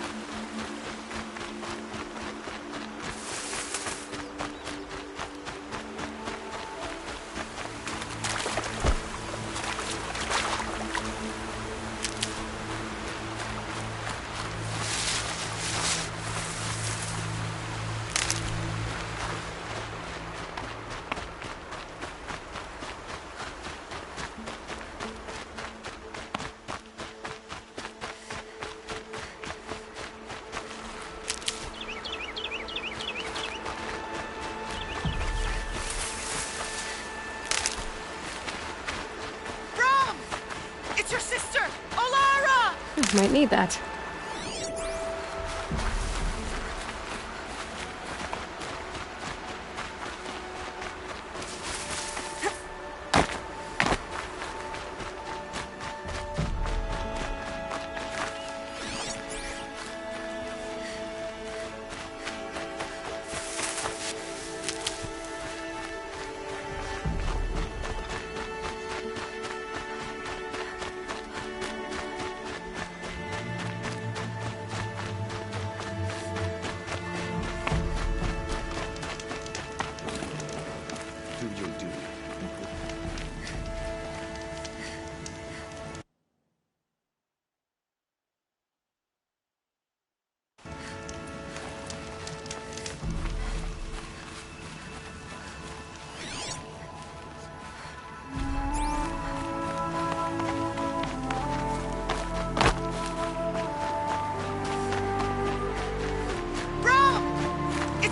Might need that.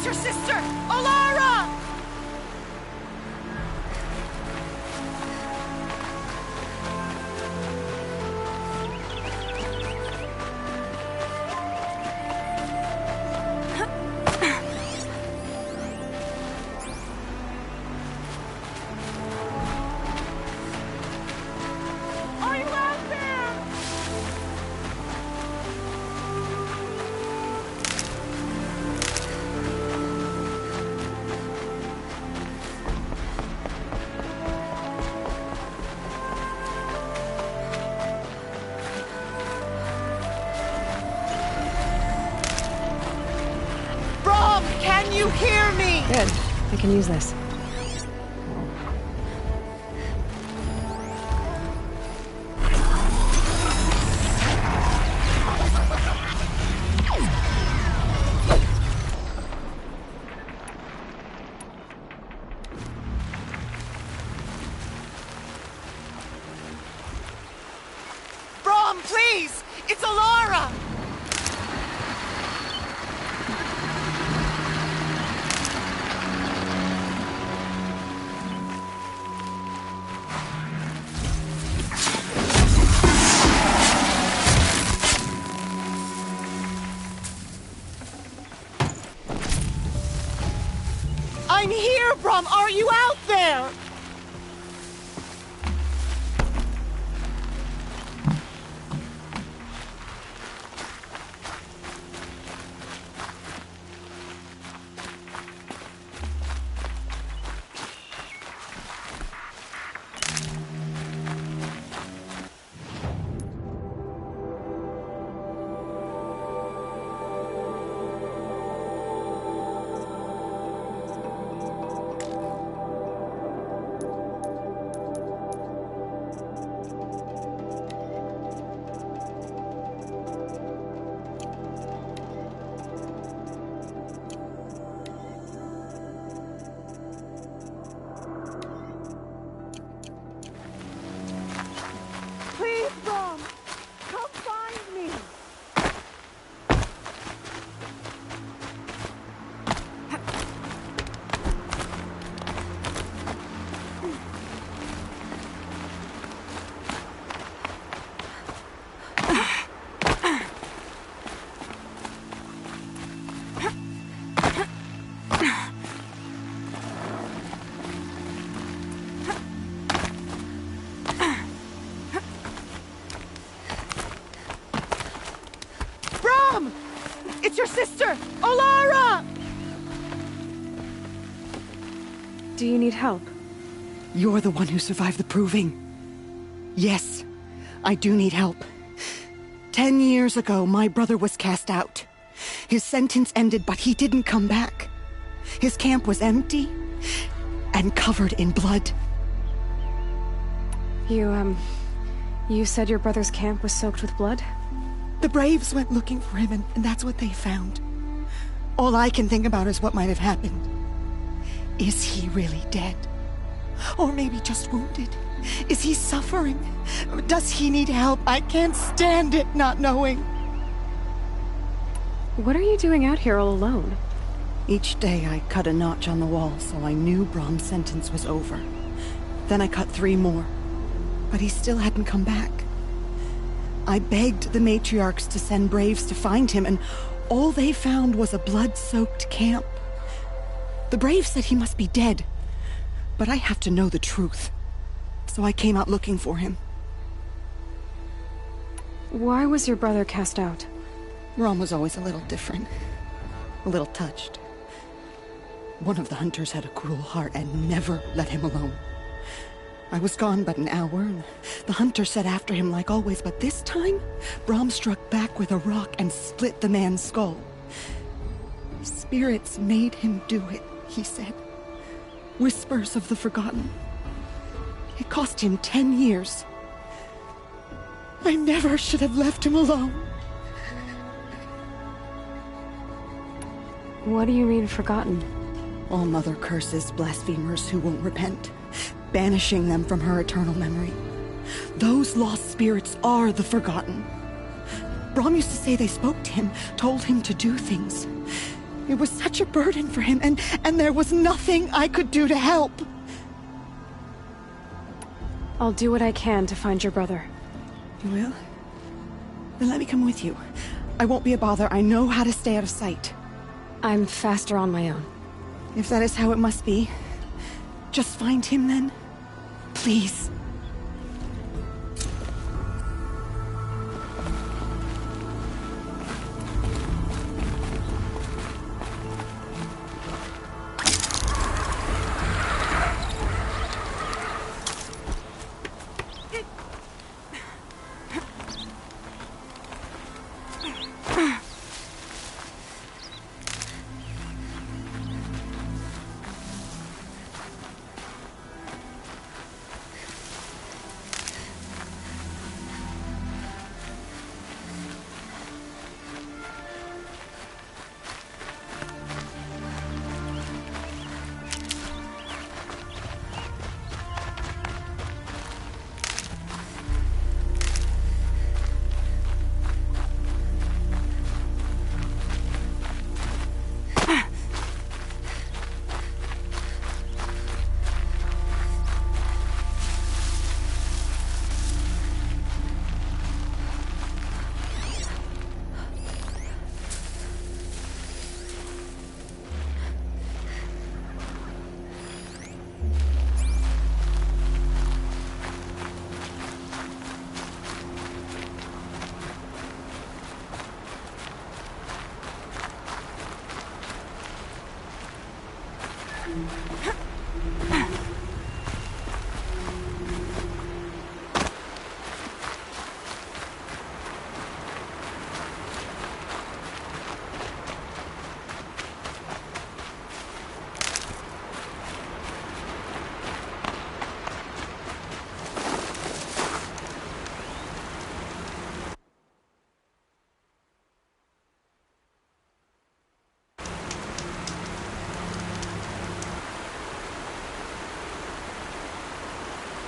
Your sister, Alara! Are you out there? you hear me? Good. I can use this. Brom, please! It's Alara! I'm here, Brom! Are you out there? Please, Brom! Come find me! Brom! It's your sister, Alara! Do you need help? You're the one who survived the proving. Yes, I do need help. 10 years ago, my brother was cast out. His sentence ended, but he didn't come back. His camp was empty and covered in blood. You said your brother's camp was soaked with blood? The Braves went looking for him, and that's what they found. All I can think about is what might have happened. Is he really dead? Or maybe just wounded? Is he suffering? Does he need help? I can't stand it not knowing. What are you doing out here all alone? Each day I cut a notch on the wall so I knew Brom's sentence was over. Then I cut 3 more. But he still hadn't come back. I begged the matriarchs to send Braves to find him, and all they found was a blood-soaked camp. The Braves said he must be dead, but I have to know the truth. So I came out looking for him. Why was your brother cast out? Brom was always a little different. A little touched. One of the hunters had a cruel heart and never let him alone. I was gone but an hour, and the hunter set after him like always, but this time, Brom struck back with a rock and split the man's skull. Spirits made him do it, he said. Whispers of the forgotten. It cost him 10 years. I never should have left him alone. What do you mean, forgotten? All Mother curses blasphemers who won't repent, banishing them from her eternal memory. Those lost spirits are the forgotten. Brom used to say they spoke to him, told him to do things. It was such a burden for him, and there was nothing I could do to help. I'll do what I can to find your brother. You will? Then let me come with you. I won't be a bother. I know how to stay out of sight. I'm faster on my own. If that is how it must be, just find him then. Please.